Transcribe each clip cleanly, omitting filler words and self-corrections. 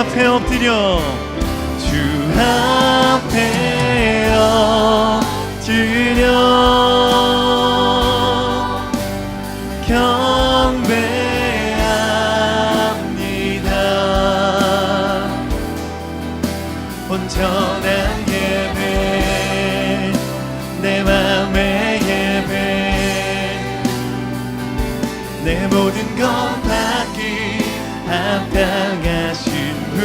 앞에 엎드려 주 앞에 엎드려 경배합니다. 온전한 예배 내 맘의 예배 내 모든 것 받기 합당하신 분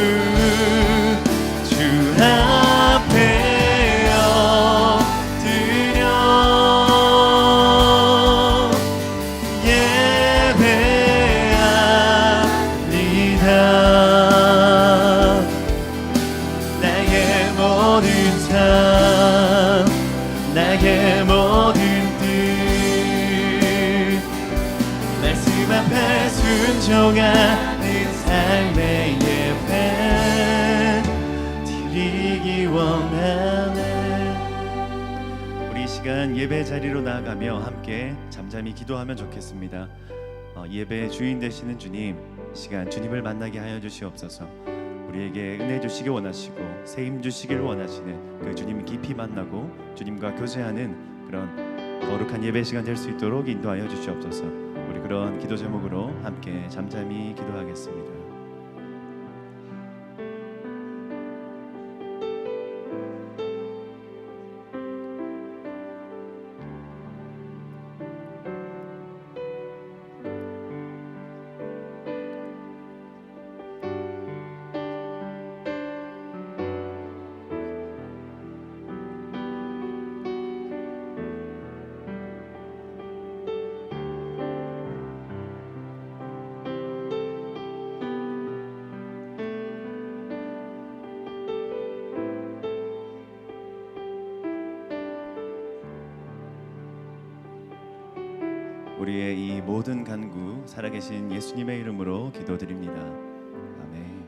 주 앞에 엎드려 예배합니다. 나의 모든 삶 나의 모든 뜻 말씀 앞에 순종하는 삶의 예배 드리기 원하네. 우리 이 시간 예배 자리로 나아가며 함께 잠잠히 기도하면 좋겠습니다. 예배의 주인 되시는 주님, 이 시간 주님을 만나게 하여 주시옵소서. 우리에게 은혜 주시길 원하시고 새 힘 주시길 원하시는 그 주님 깊이 만나고 주님과 교제하는 그런 거룩한 예배 시간 될 수 있도록 인도하여 주시옵소서. 우리 그런 기도 제목으로 함께 잠잠히 기도하겠습니다. 우리의 이 모든 간구 살아계신 예수님의 이름으로 기도드립니다. 아멘.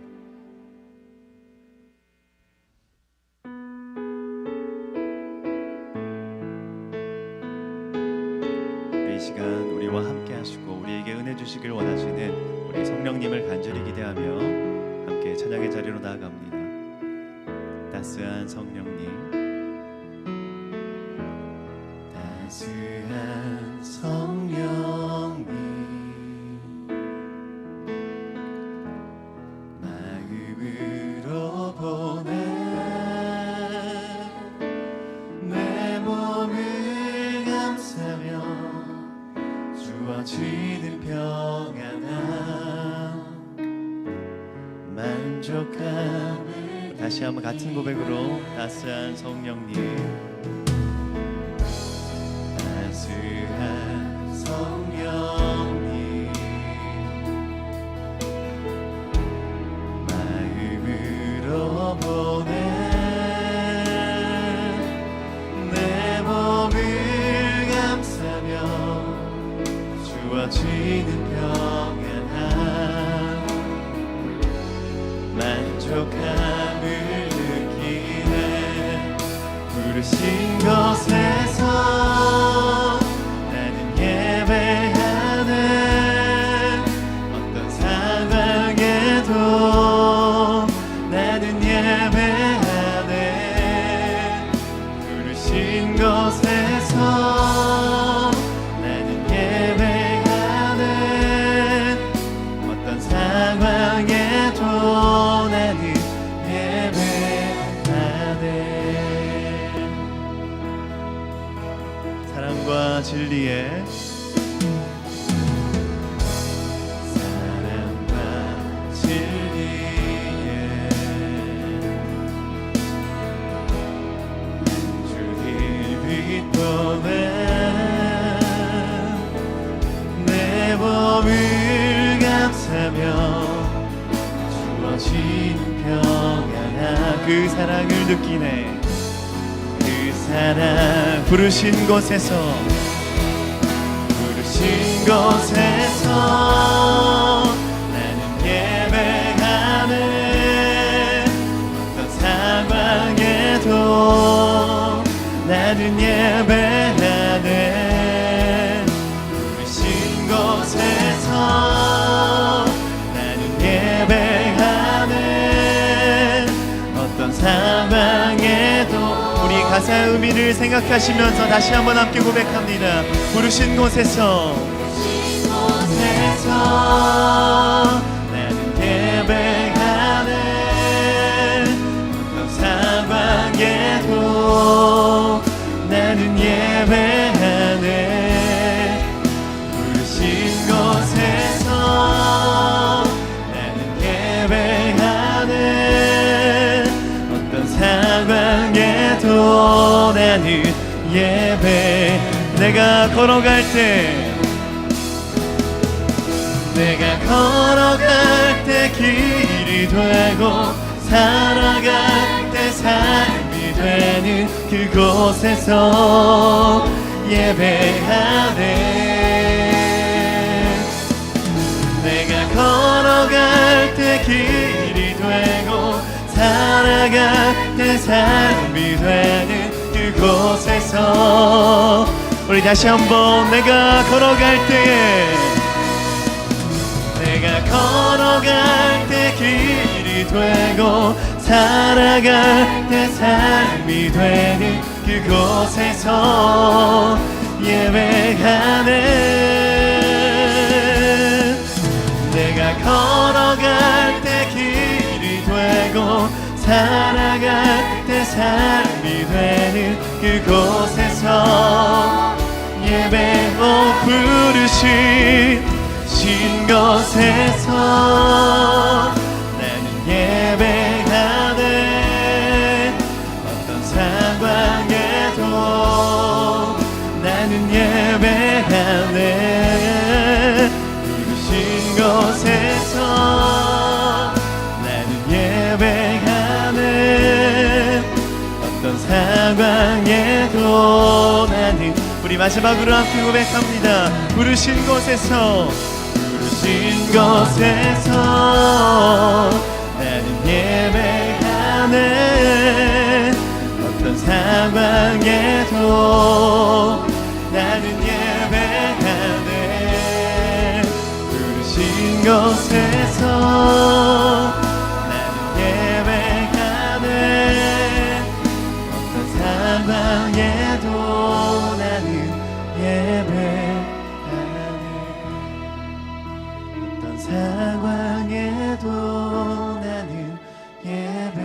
이 시간 우리와 함께 하시고 우리에게 은혜 주시길 원하시는 우리 성령님을 간절히 기대하며 함께 찬양의 자리로 나아갑니다. 따스한 성령님, 따스한 성령님, 마음으로 보내 내 몸을 감싸며 주어지는 평안함 만족함을. 다시 한번 같은 고백으로 따스한 성령님, 따스한 성령님, 마음으로 보내 내 몸을 감싸며 주어지는 평안함 만족함을 느끼네. 부르신 곳에서 나는 예배하네. 어떤 상황에도 나는 예배하네. 부르신 곳에서 나는 예배하네. 어떤 상황에도 나는 사랑과 진리의 주님 빛보내 내 몸을 감싸며 주어지는 평안함 그 사랑을 느끼네. 사랑 부르신 곳에서 나는 예배하네. 어떤 상황에도 나는 예배하네. 부르신 곳에서 나는 예배하네. 상황에도 우리 가사의 의미를 생각하시면서 다시 한번 함께 고백합니다. 부르신 곳에서 나는 예배하네. 어떤 상황에도 나는 예배하네. 부르신 곳에서 나는 예배하네. 어떤 상황에도 나는 예배. 내가 걸어갈 때 길이 되고 살아갈 때 삶이 되는 그곳에서 예배하네. 내가 걸어갈 때 길이 되고 살아갈 때 삶이 되는 그곳에서 우리 다시 한번 내가 걸어갈 때에 내가 걸어갈 때 길이 되고 살아갈 때 삶이 되는 그곳에서 예배하네. 내가 걸어갈 때 길이 되고 살아갈 때 삶이 되는 그곳에서 예배로 부르신 곳에서 나는 예배하네. 어떤 상황에도 나는 예배하네. 부르신 곳에서 나는 예배하네. 어떤 상황에도 나는 우리 마지막으로 함께 고백합니다. 부르신 곳에서 나는 예배하네. 어떤 상황에도 나는 예배하네. 부르신 곳에서 나는 예배하네. 어떤 상황에도 나는 예배하네. 어떤 상황에도 나는 예배.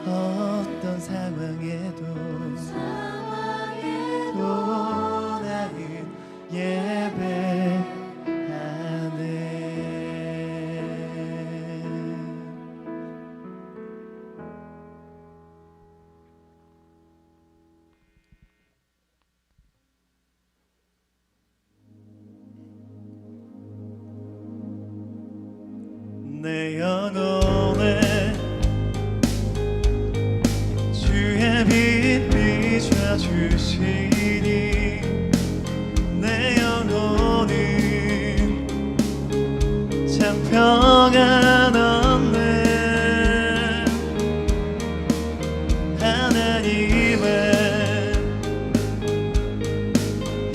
어떤 상황에도 나는 예배하네. 내 영혼에 주의 빛 비춰주시니 내 영혼은 참 평안 얻네. 하나님의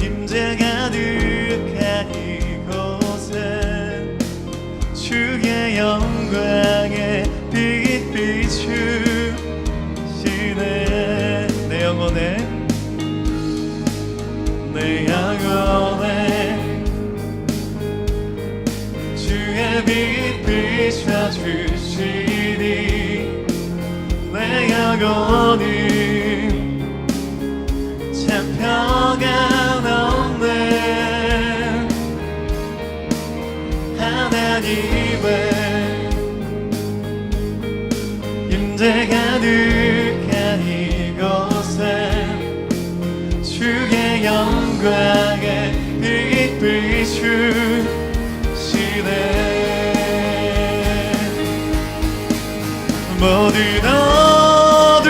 임재 가득한 이곳에 주의 영광에 빛 비추시네. 내 영혼에 주의 빛 비춰주시니 내 영혼은 참 평안 얻네. 하나님의 임재 가득한 이곳에 주의 영광에 빛 비추시네. 모든 어둠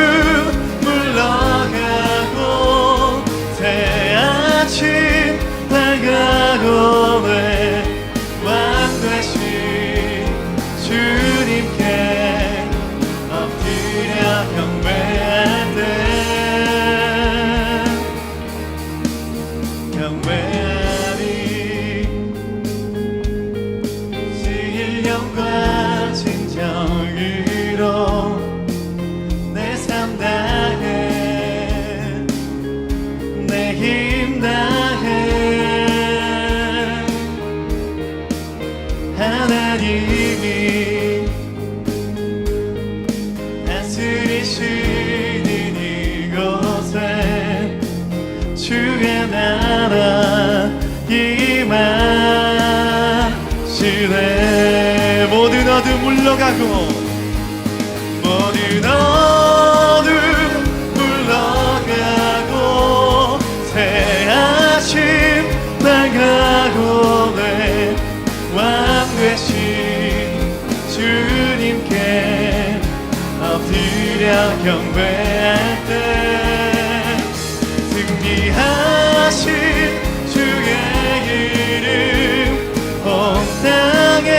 힘 다해 하나님이 다스리시는 이곳에 주의 나라 임하시네. 모든 어둠 물러가고 모든 어둠 물러가고 새 아침 밝아오네. 왕 되신 주님께 엎드려 경배할 때 승리하신 주의 이름 온 땅에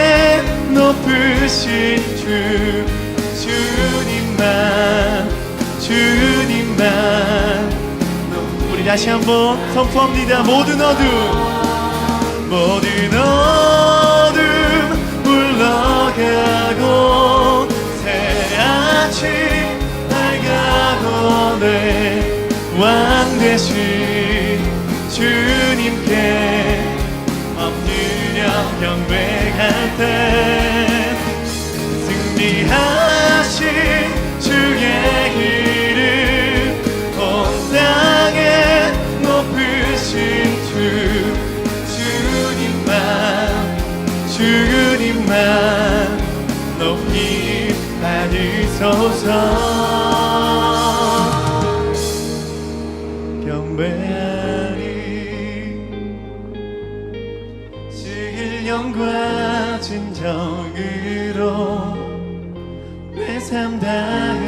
높으신 주 주님만 우리 다시 한번 선포합니다. 모든 어둠 물러가고 새 아침 밝아오네. 왕 되신 주님께 엎드려 경배할 때 승리하신 주의 이름 온 땅에 높으신 주님만 높이 받으소서. 경배하리 신령과 진정으로 내 삶 다해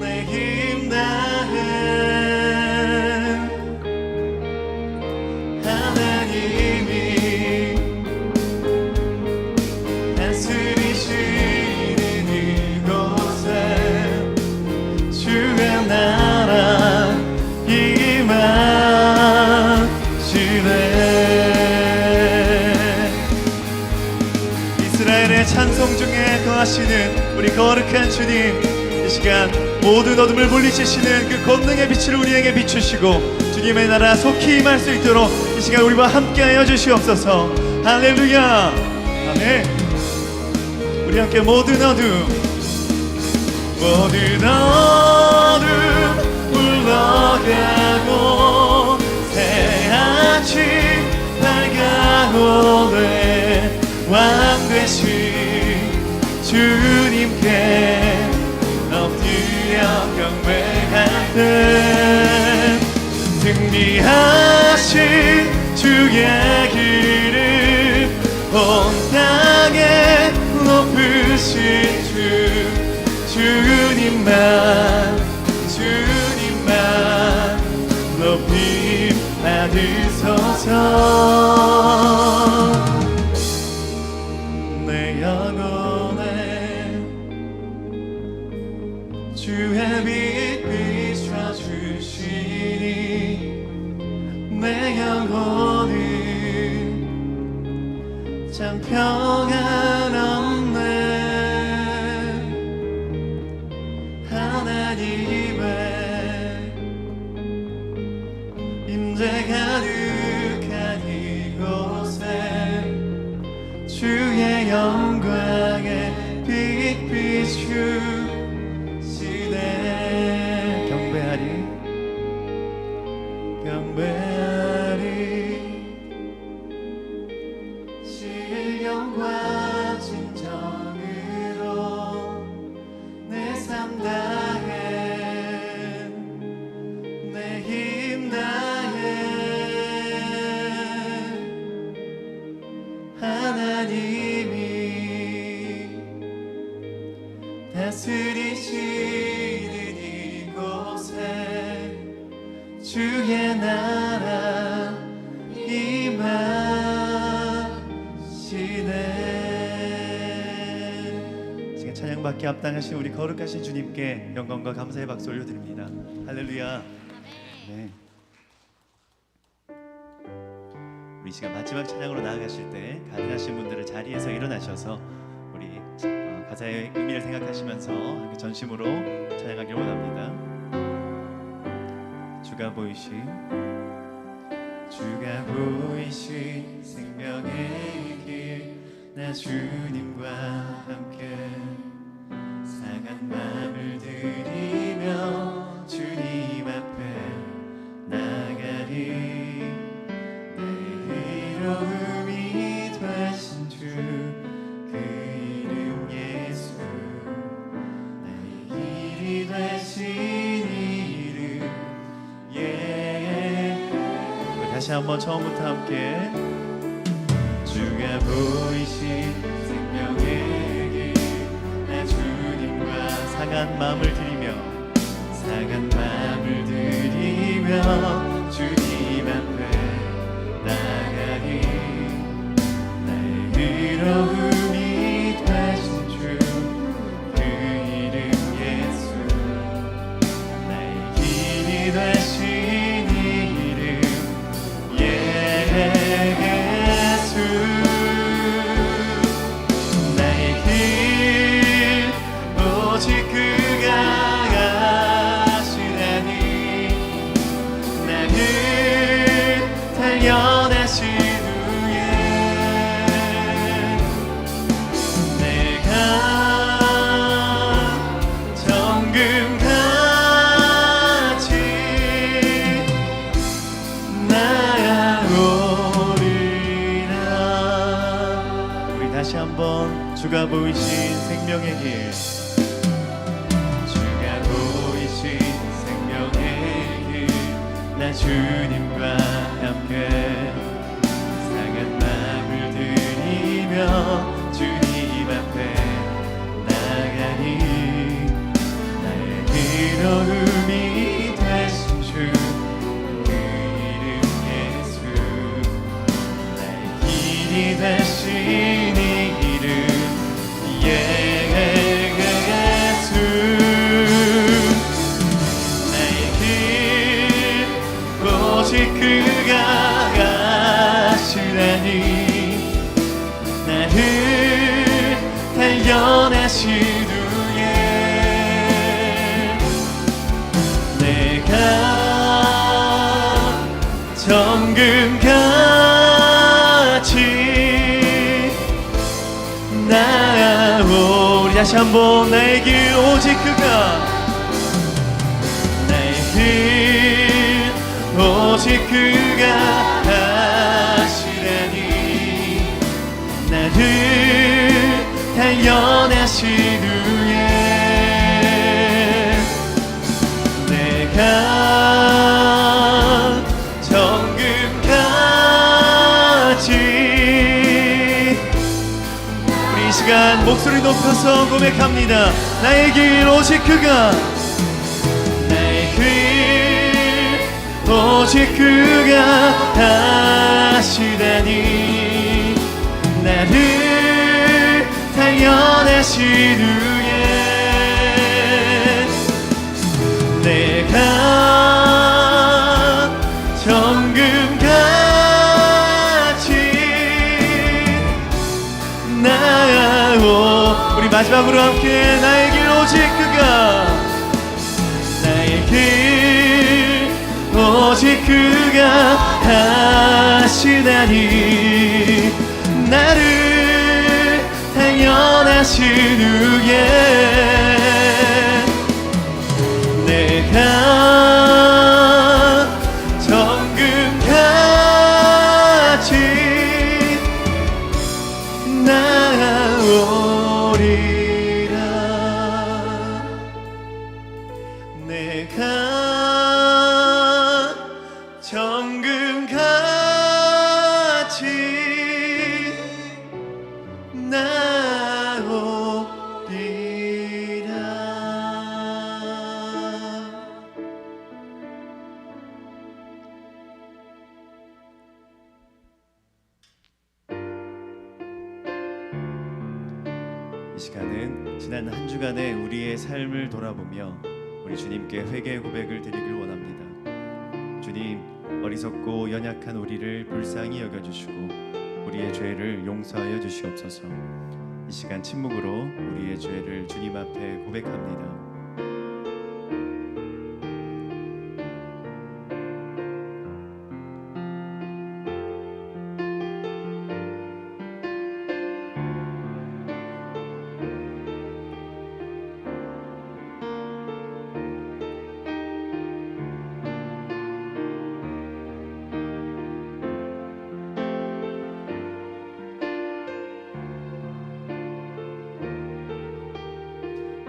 내 힘 다해 하나님이 다스리시는 이곳에 주의 나라 임하시네. 이스라엘의 찬송 중에 거하시는 우리 거룩한 주님, 이 시간 모든 어둠을 물리치시는 그 권능의 빛을 우리에게 비추시고 주님의 나라 속히 임할 수 있도록 이 시간 우리와 함께하여 주시옵소서. 할렐루야. 아멘. 우리 함께 모든 어둠 물러가고 새 아침 밝아오네. 왕 되신 주님께 엎드려 경배할 때 승리하신 주의 이름 온 땅에 높으신 주님만 높이 받으소서. 내 영혼에 주의 빛 비춰주시니 내 영혼은 참 평안없네. 하나님의 임재 가득한 이곳에 주의 영광에 빛 비추시네. 경배하리 신령과 진정으로 내 삶 다해 내 힘 다해 하나님이 다스리시는 이곳에 주의 나라 임하시네. 지금 찬양받기 합당하신 우리 거룩하신 주님께 영광과 감사의 박수 올려드립니다. 할렐루야. 네. 우리 시간 마지막 찬양으로 나아가실 때 가능하신 분들은 자리에서 일어나셔서 우리 가사의 의미를 생각하시면서 함께 전심으로 찬양하길 원합니다. 주가 보이신 생명의 길 나 주님과 함께 상한 마음을 들이며 주님 앞에 나가리 내 의로움이 되신 주 그 이름 예수 나의 길이 되신 이름 다시 한번 처음부터 함께 주가 보이신 생명의 길 나 주님과 상한 마음을 드리며 주님 앞에 나가리 나의 의로움이 되신 주 그 이름 예수 나의 길이 되신 이름 예수 나의 길 오직 그가 가시나니 나를 단련하신 후에 내가 정금같이 나아오리라. 우리 다시 한번 주가 보이신 생명의 길 주가 보이신 생명의 길 나 주님과 함께 상한 마음을 들이며 주님 앞에 나가니 나의 의로움이 되신 주 그 이름 예수 나의 길이 되신 이름 예수 나의 길 오직 그가 가시나니 나를 단련하신 후에 내가 정금같이 나아오리. 다시 한번 나의 길 오직 그가 나의 길 오직 그가 하시라니 나를 단련하신 후에 내가 정금같이 우리 이 시간 목소리 높여서 고백합니다. 나의 길 오직 그가 나의 길 오직 그가 하시다니 나를 단련하신 후에 내가 정금같이 나아오. 우리 마지막으로 함께 나의 길 오직 그가 나의 길 오직 그가 하시나니 나를 단련하신 후에 내가 정금같이 나아오리라. 내가 정금같이 나오리라. 이 시간은 지난 한 주간의 우리의 삶을 돌아보며 우리 주님께 회개 고백을 드리길 원합니다. 주님, 어리석고 연약한 우리를 불쌍히 여겨주시고 우리의 죄를 용서하여 주시옵소서. 이 시간 침묵으로 우리의 죄를 주님 앞에 고백합니다.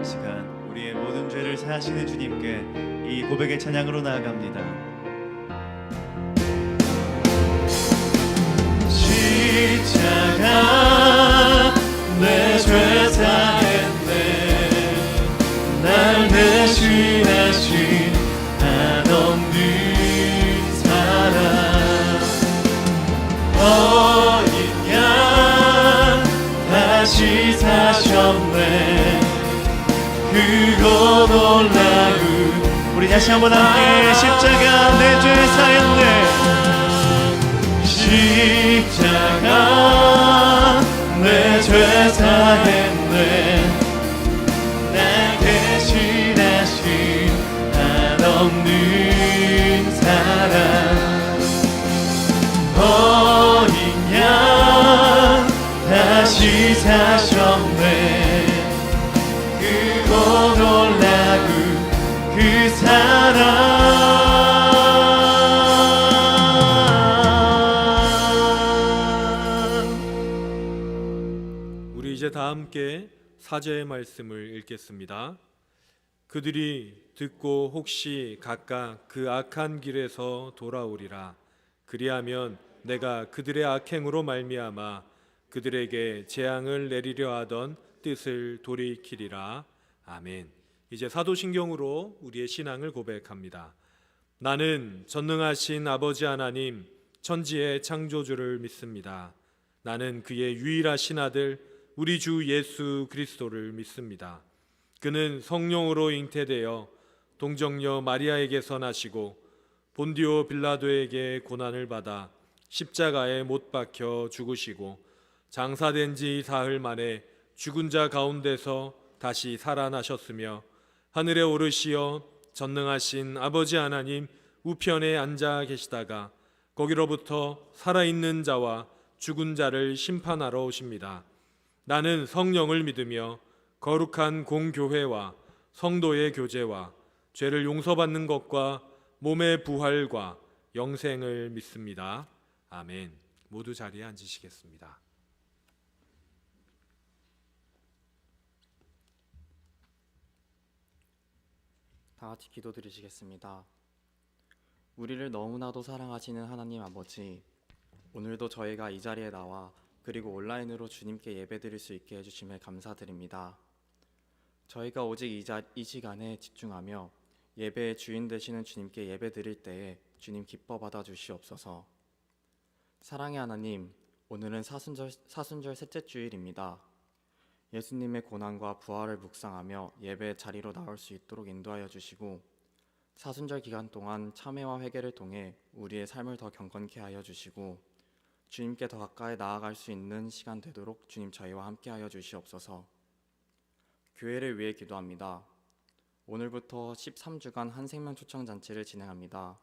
이 시간 우리의 모든 죄를 사하시는 주님께 이 고백의 찬양으로 나아갑니다. 십자가 내 죄 사했네. 날 대신하신 한없는 사랑. 어린 양 다시 사셨네. 그거 놀라운. 우리 다시 한번 함께 십자가 내 죄 사했네. 십자가 내 죄 사했네. 날 대신하신 한없는 사랑. 어린 양 다시 사셨네. 그거 놀라운 그 사랑. 이제 다 함께 사제의 말씀을 읽겠습니다. 그들이 듣고 혹시 각각 그 악한 길에서 돌아오리라. 그리하면 내가 그들의 악행으로 말미암아 그들에게 재앙을 내리려 하던 뜻을 돌이키리라. 아멘. 이제 사도신경으로 우리의 신앙을 고백합니다. 나는 전능하신 아버지 하나님 천지의 창조주를 믿습니다. 나는 그의 유일하신 아들 우리 주 예수 그리스도를 믿습니다. 그는 성령으로 잉태되어 동정녀 마리아에게서 나시고 본디오 빌라도에게 고난을 받아 십자가에 못 박혀 죽으시고 장사된 지 사흘 만에 죽은 자 가운데서 다시 살아나셨으며 하늘에 오르시어 전능하신 아버지 하나님 우편에 앉아 계시다가 거기로부터 살아있는 자와 죽은 자를 심판하러 오십니다. 나는 성령을 믿으며 거룩한 공교회와 성도의 교제와 죄를 용서받는 것과 몸의 부활과 영생을 믿습니다. 아멘. 모두 자리에 앉으시겠습니다. 다 같이 기도드리시겠습니다. 우리를 너무나도 사랑하시는 하나님 아버지, 오늘도 저희가 이 자리에 나와 그리고 온라인으로 주님께 예배드릴 수 있게 해주심에 감사드립니다. 저희가 오직 이 시간에 집중하며 예배의 주인 되시는 주님께 예배드릴 때에 주님 기뻐 받아 주시옵소서. 사랑의 하나님, 오늘은 사순절 셋째 주일입니다. 예수님의 고난과 부활을 묵상하며 예배의 자리로 나올 수 있도록 인도하여 주시고 사순절 기간 동안 참회와 회개를 통해 우리의 삶을 더 경건케 하여 주시고 주님께 더 가까이 나아갈 수 있는 시간 되도록 주님 저희와 함께하여 주시옵소서. 교회를 위해 기도합니다. 오늘부터 13주간 한생명 초청잔치를 진행합니다.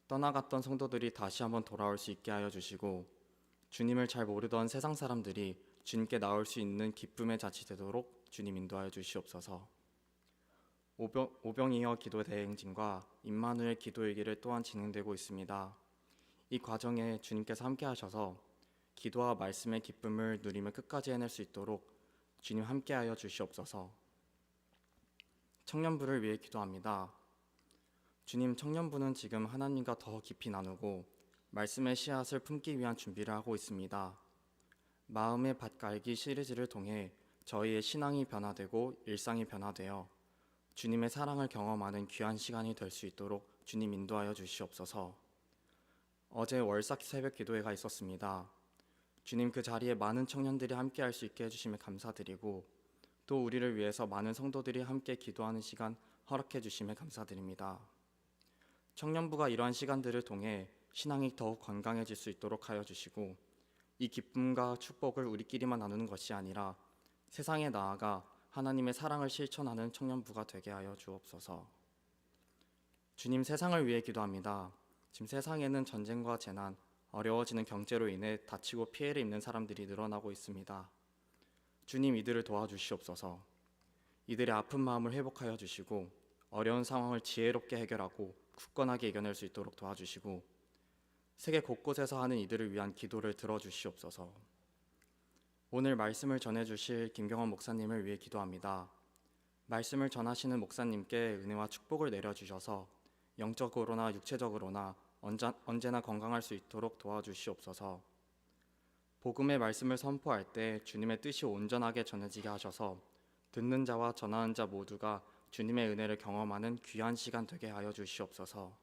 떠나갔던 성도들이 다시 한번 돌아올 수 있게 하여 주시고 주님을 잘 모르던 세상 사람들이 주님께 나올 수 있는 기쁨의 잔치 되도록 주님 인도하여 주시옵소서. 오병이어 기도 대행진과 임마누엘 기도일기를 또한 진행되고 있습니다. 이 과정에 주님께서 함께 하셔서 기도와 말씀의 기쁨을 누리며 끝까지 해낼 수 있도록 주님 함께하여 주시옵소서. 청년부를 위해 기도합니다. 주님, 청년부는 지금 하나님과 더 깊이 나누고 말씀의 씨앗을 품기 위한 준비를 하고 있습니다. 마음의 밭 갈기 시리즈를 통해 저희의 신앙이 변화되고 일상이 변화되어 주님의 사랑을 경험하는 귀한 시간이 될 수 있도록 주님 인도하여 주시옵소서. 어제 월삭 새벽 기도회가 있었습니다. 주님, 그 자리에 많은 청년들이 함께 할 수 있게 해주시면 감사드리고 또 우리를 위해서 많은 성도들이 함께 기도하는 시간 허락해 주시면 감사드립니다. 청년부가 이러한 시간들을 통해 신앙이 더욱 건강해질 수 있도록 하여 주시고 이 기쁨과 축복을 우리끼리만 나누는 것이 아니라 세상에 나아가 하나님의 사랑을 실천하는 청년부가 되게 하여 주옵소서. 주님, 세상을 위해 기도합니다. 지금 세상에는 전쟁과 재난, 어려워지는 경제로 인해 다치고 피해를 입는 사람들이 늘어나고 있습니다. 주님, 이들을 도와주시옵소서. 이들의 아픈 마음을 회복하여 주시고 어려운 상황을 지혜롭게 해결하고 굳건하게 이겨낼 수 있도록 도와주시고 세계 곳곳에서 하는 이들을 위한 기도를 들어주시옵소서. 오늘 말씀을 전해주실 김경원 목사님을 위해 기도합니다. 말씀을 전하시는 목사님께 은혜와 축복을 내려주셔서 영적으로나 육체적으로나 언제나 건강할 수 있도록 도와주시옵소서. 복음의 말씀을 선포할 때 주님의 뜻이 온전하게 전해지게 하셔서 듣는 자와 전하는 자 모두가 주님의 은혜를 경험하는 귀한 시간 되게 하여 주시옵소서.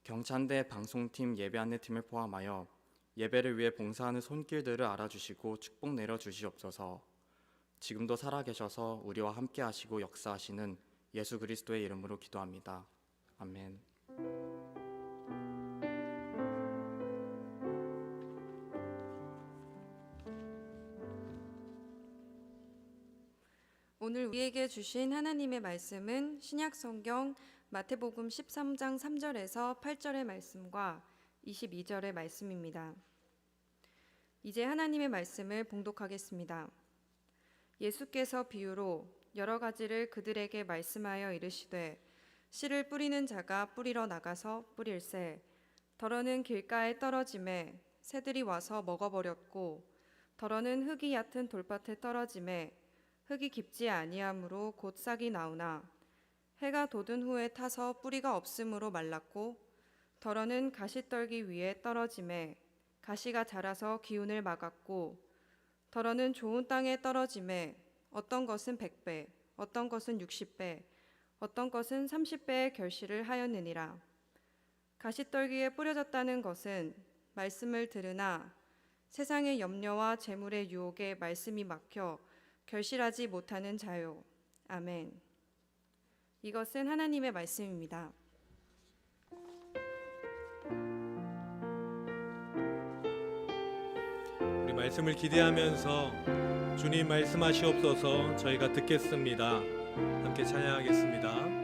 경찬대 방송팀 예배 안내팀을 포함하여 예배를 위해 봉사하는 손길들을 알아주시고 축복 내려주시옵소서. 지금도 살아계셔서 우리와 함께 하시고 역사하시는 예수 그리스도의 이름으로 기도합니다. 아멘. 오늘 우리에게 주신 하나님의 말씀은 신약성경 마태복음 13장 3절에서 8절의 말씀과 22절의 말씀입니다. 이제 하나님의 말씀을 봉독하겠습니다. 예수께서 비유로 여러 가지를 그들에게 말씀하여 이르시되 씨를 뿌리는 자가 뿌리러 나가서 뿌릴새 더러는 길가에 떨어짐에 새들이 와서 먹어버렸고 더러는 흙이 얕은 돌밭에 떨어짐에 흙이 깊지 아니하므로 곧 싹이 나오나 해가 돋은 후에 타서 뿌리가 없으므로 말랐고 더러는 가시떨기 위에 떨어짐에 가시가 자라서 기운을 막았고 더러는 좋은 땅에 떨어짐에 어떤 것은 100배 어떤 것은 60배 어떤 것은 30배의 결실을 하였느니라. 가시떨기에 뿌려졌다는 것은 말씀을 들으나 세상의 염려와 재물의 유혹에 말씀이 막혀 결실하지 못하는 자요. 아멘. 이것은 하나님의 말씀입니다. 우리 말씀을 기대하면서 주님 말씀하시옵소서. 저희가 듣겠습니다. 함께 찬양하겠습니다.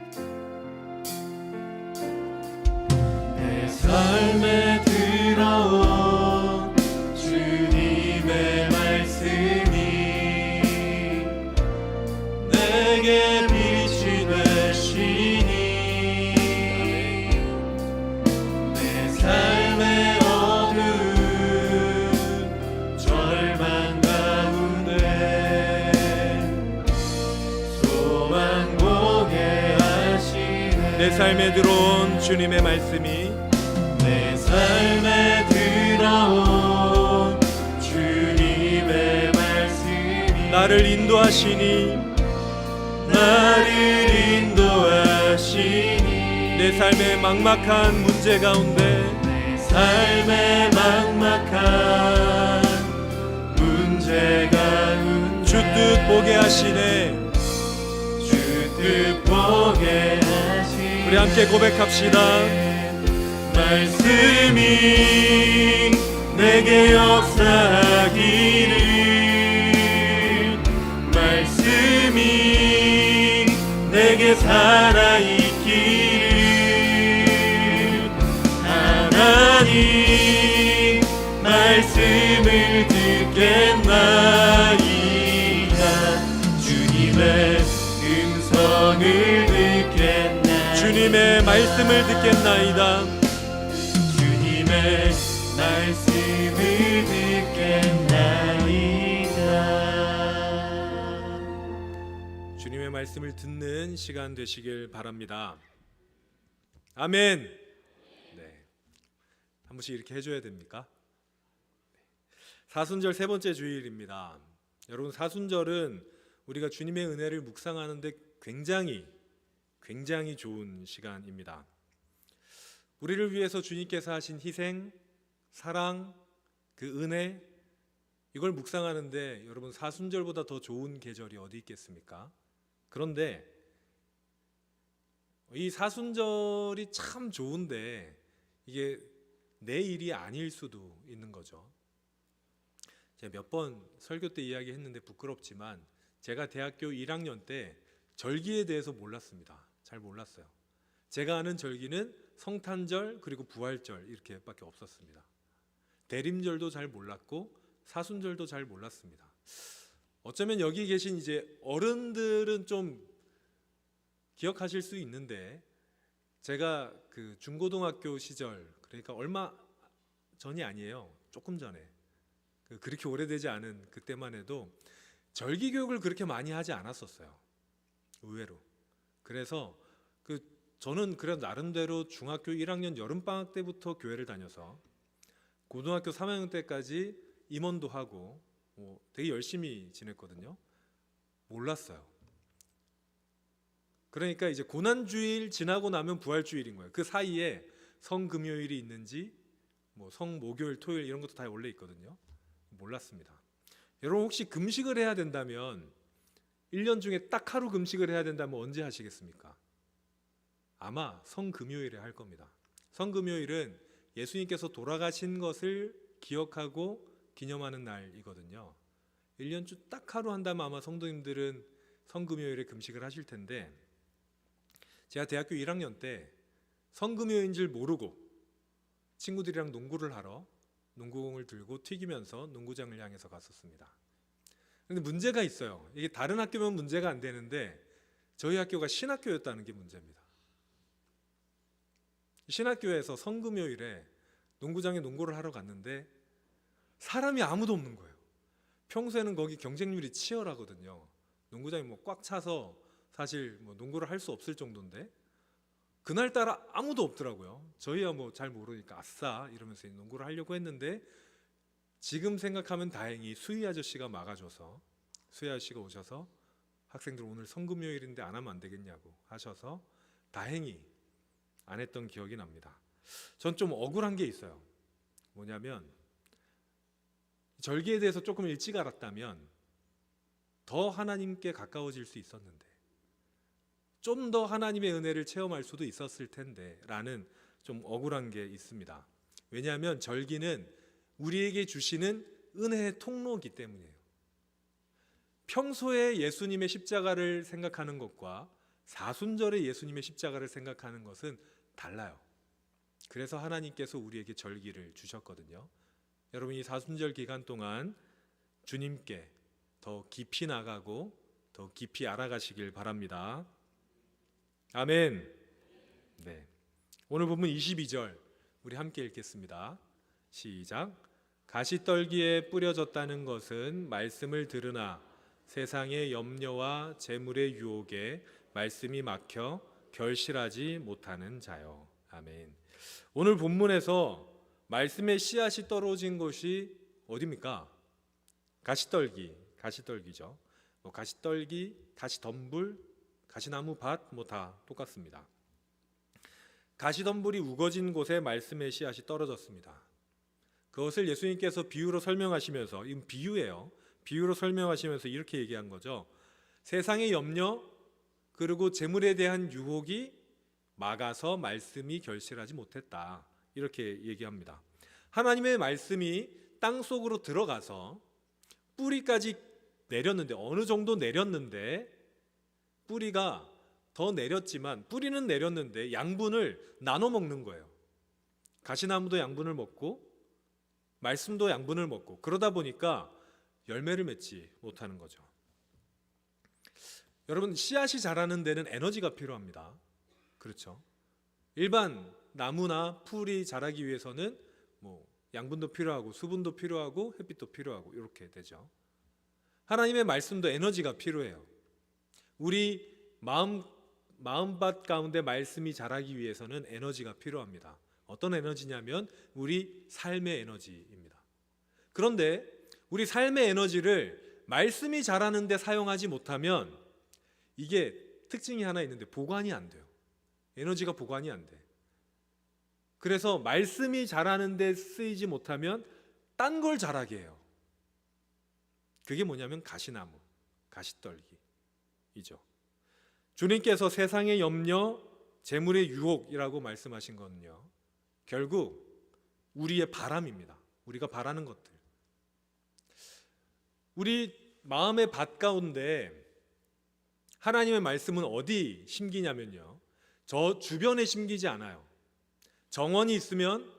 내 삶에 들어온 주님의 말씀이 내게 빛이 되시니 내 삶의 어두운 절망 가운데 소망 보게 하시네. 내 삶에 들어온 주님의 말씀이 내 삶에 들어온 주님의 말씀이 나를 인도하시니 내 삶의 막막한 문제 가운데 내 삶의 막막한 문제 가운데 주 뜻 보게 하시네. 주 뜻 보게 하시네. 우리 함께 고백합시다. 말씀이 내게 역사하기를 말씀이 내게 살아있기를 하나님 말씀을 듣겠나이다. 주님의 음성을 듣겠나이다. 주님의 말씀을 듣겠나이다. 주님의 말씀을 듣겠나이다. 주님의 말씀을 듣는 시간 되시길 바랍니다. 아멘. 네. 한 번씩 이렇게 해줘야 됩니까? 사순절 세 번째 주일입니다. 여러분, 사순절은 우리가 주님의 은혜를 묵상하는데 굉장히 좋은 시간입니다. 우리를 위해서 주님께서 하신 희생, 사랑, 그 은혜, 이걸 묵상하는데 여러분, 사순절보다 더 좋은 계절이 어디 있겠습니까? 그런데 이 사순절이 참 좋은데 이게 내 일이 아닐 수도 있는 거죠. 제가 몇 번 설교 때 이야기했는데 부끄럽지만 제가 대학교 1학년 때 절기에 대해서 몰랐습니다. 잘 몰랐어요. 제가 아는 절기는 성탄절 그리고 부활절 이렇게밖에 없었습니다. 대림절도 잘 몰랐고 사순절도 잘 몰랐습니다. 어쩌면 여기 계신 이제 어른들은 좀 기억하실 수 있는데 제가 그 중고등학교 시절, 그러니까 얼마 전이 아니에요. 조금 전에, 그렇게 오래되지 않은 그때만 해도 절기 교육을 그렇게 많이 하지 않았었어요. 의외로. 그래서 저는 그래도 나름대로 중학교 1학년 여름방학 때부터 교회를 다녀서 고등학교 3학년 때까지 임원도 하고 되게 열심히 지냈거든요. 몰랐어요. 그러니까 이제 고난주일 지나고 나면 부활주일인 거예요. 그 사이에 성금요일이 있는지 성목요일, 토요일 이런 것도 다 원래 있거든요. 몰랐습니다. 여러분 혹시 금식을 해야 된다면 1년 중에 딱 하루 금식을 해야 된다면 언제 하시겠습니까? 아마 성금요일에 할 겁니다. 성금요일은 예수님께서 돌아가신 것을 기억하고 기념하는 날이거든요. 1년 중 딱 하루 한다면 아마 성도님들은 성금요일에 금식을 하실 텐데, 제가 대학교 1학년 때 성금요일인 줄 모르고 친구들이랑 농구를 하러 농구공을 들고 튀기면서 농구장을 향해서 갔었습니다. 그런데 문제가 있어요. 이게 다른 학교면 문제가 안 되는데 저희 학교가 신학교였다는 게 문제입니다. 신학교에서 성금요일에 농구장에 농구를 하러 갔는데 사람이 아무도 없는 거예요. 평소에는 거기 경쟁률이 치열하거든요. 농구장이 꽉 차서 사실 농구를 할 수 없을 정도인데 그날따라 아무도 없더라고요. 저희야 잘 모르니까 아싸 이러면서 농구를 하려고 했는데, 지금 생각하면 다행히 수희 아저씨가 막아줘서, 수희 아저씨가 오셔서 학생들 오늘 성금요일인데 안 하면 안 되겠냐고 하셔서 다행히 안 했던 기억이 납니다. 전 좀 억울한 게 있어요. 뭐냐면 절기에 대해서 조금 일찍 알았다면 더 하나님께 가까워질 수 있었는데, 좀 더 하나님의 은혜를 체험할 수도 있었을 텐데 라는 좀 억울한 게 있습니다. 왜냐하면 절기는 우리에게 주시는 은혜의 통로이기 때문이에요. 평소에 예수님의 십자가를 생각하는 것과 사순절에 예수님의 십자가를 생각하는 것은 달라요. 그래서 하나님께서 우리에게 절기를 주셨거든요. 여러분 이 사순절 기간 동안 주님께 더 깊이 나가고 더 깊이 알아가시길 바랍니다. 아멘. 네. 오늘 본문 22절 우리 함께 읽겠습니다. 시작. 가시떨기에 뿌려졌다는 것은 말씀을 들으나 세상의 염려와 재물의 유혹에 말씀이 막혀 결실하지 못하는 자요. 아멘. 오늘 본문에서 말씀의 씨앗이 떨어진 곳이 어디입니까? 가시떨기죠. 가시떨기, 가시덤불, 가시나무 밭 다 똑같습니다. 가시덤불이 우거진 곳에 말씀의 씨앗이 떨어졌습니다. 그것을 예수님께서 비유로 설명하시면서, 이건 비유예요. 비유로 설명하시면서 이렇게 얘기한 거죠. 세상의 염려 그리고 재물에 대한 유혹이 막아서 말씀이 결실하지 못했다. 이렇게 얘기합니다. 하나님의 말씀이 땅 속으로 들어가서 뿌리까지 내렸는데, 어느 정도 내렸는데, 뿌리가 더 내렸지만, 뿌리는 내렸는데 양분을 나눠 먹는 거예요. 가시나무도 양분을 먹고 말씀도 양분을 먹고, 그러다 보니까 열매를 맺지 못하는 거죠. 여러분 씨앗이 자라는 데는 에너지가 필요합니다. 그렇죠? 일반 나무나 풀이 자라기 위해서는 양분도 필요하고 수분도 필요하고 햇빛도 필요하고 이렇게 되죠. 하나님의 말씀도 에너지가 필요해요. 우리 마음밭 가운데 말씀이 자라기 위해서는 에너지가 필요합니다. 어떤 에너지냐면 우리 삶의 에너지입니다. 그런데 우리 삶의 에너지를 말씀이 자라는 데 사용하지 못하면 이게 특징이 하나 있는데 보관이 안 돼요. 에너지가 보관이 안 돼. 그래서 말씀이 자라는 데 쓰이지 못하면 딴 걸 자라게 해요. 그게 뭐냐면 가시나무, 가시떨기이죠. 주님께서 세상의 염려, 재물의 유혹이라고 말씀하신 거는요, 결국 우리의 바람입니다. 우리가 바라는 것들. 우리 마음의 밭 가운데 하나님의 말씀은 어디 심기냐면요, 저 주변에 심기지 않아요. 정원이 있으면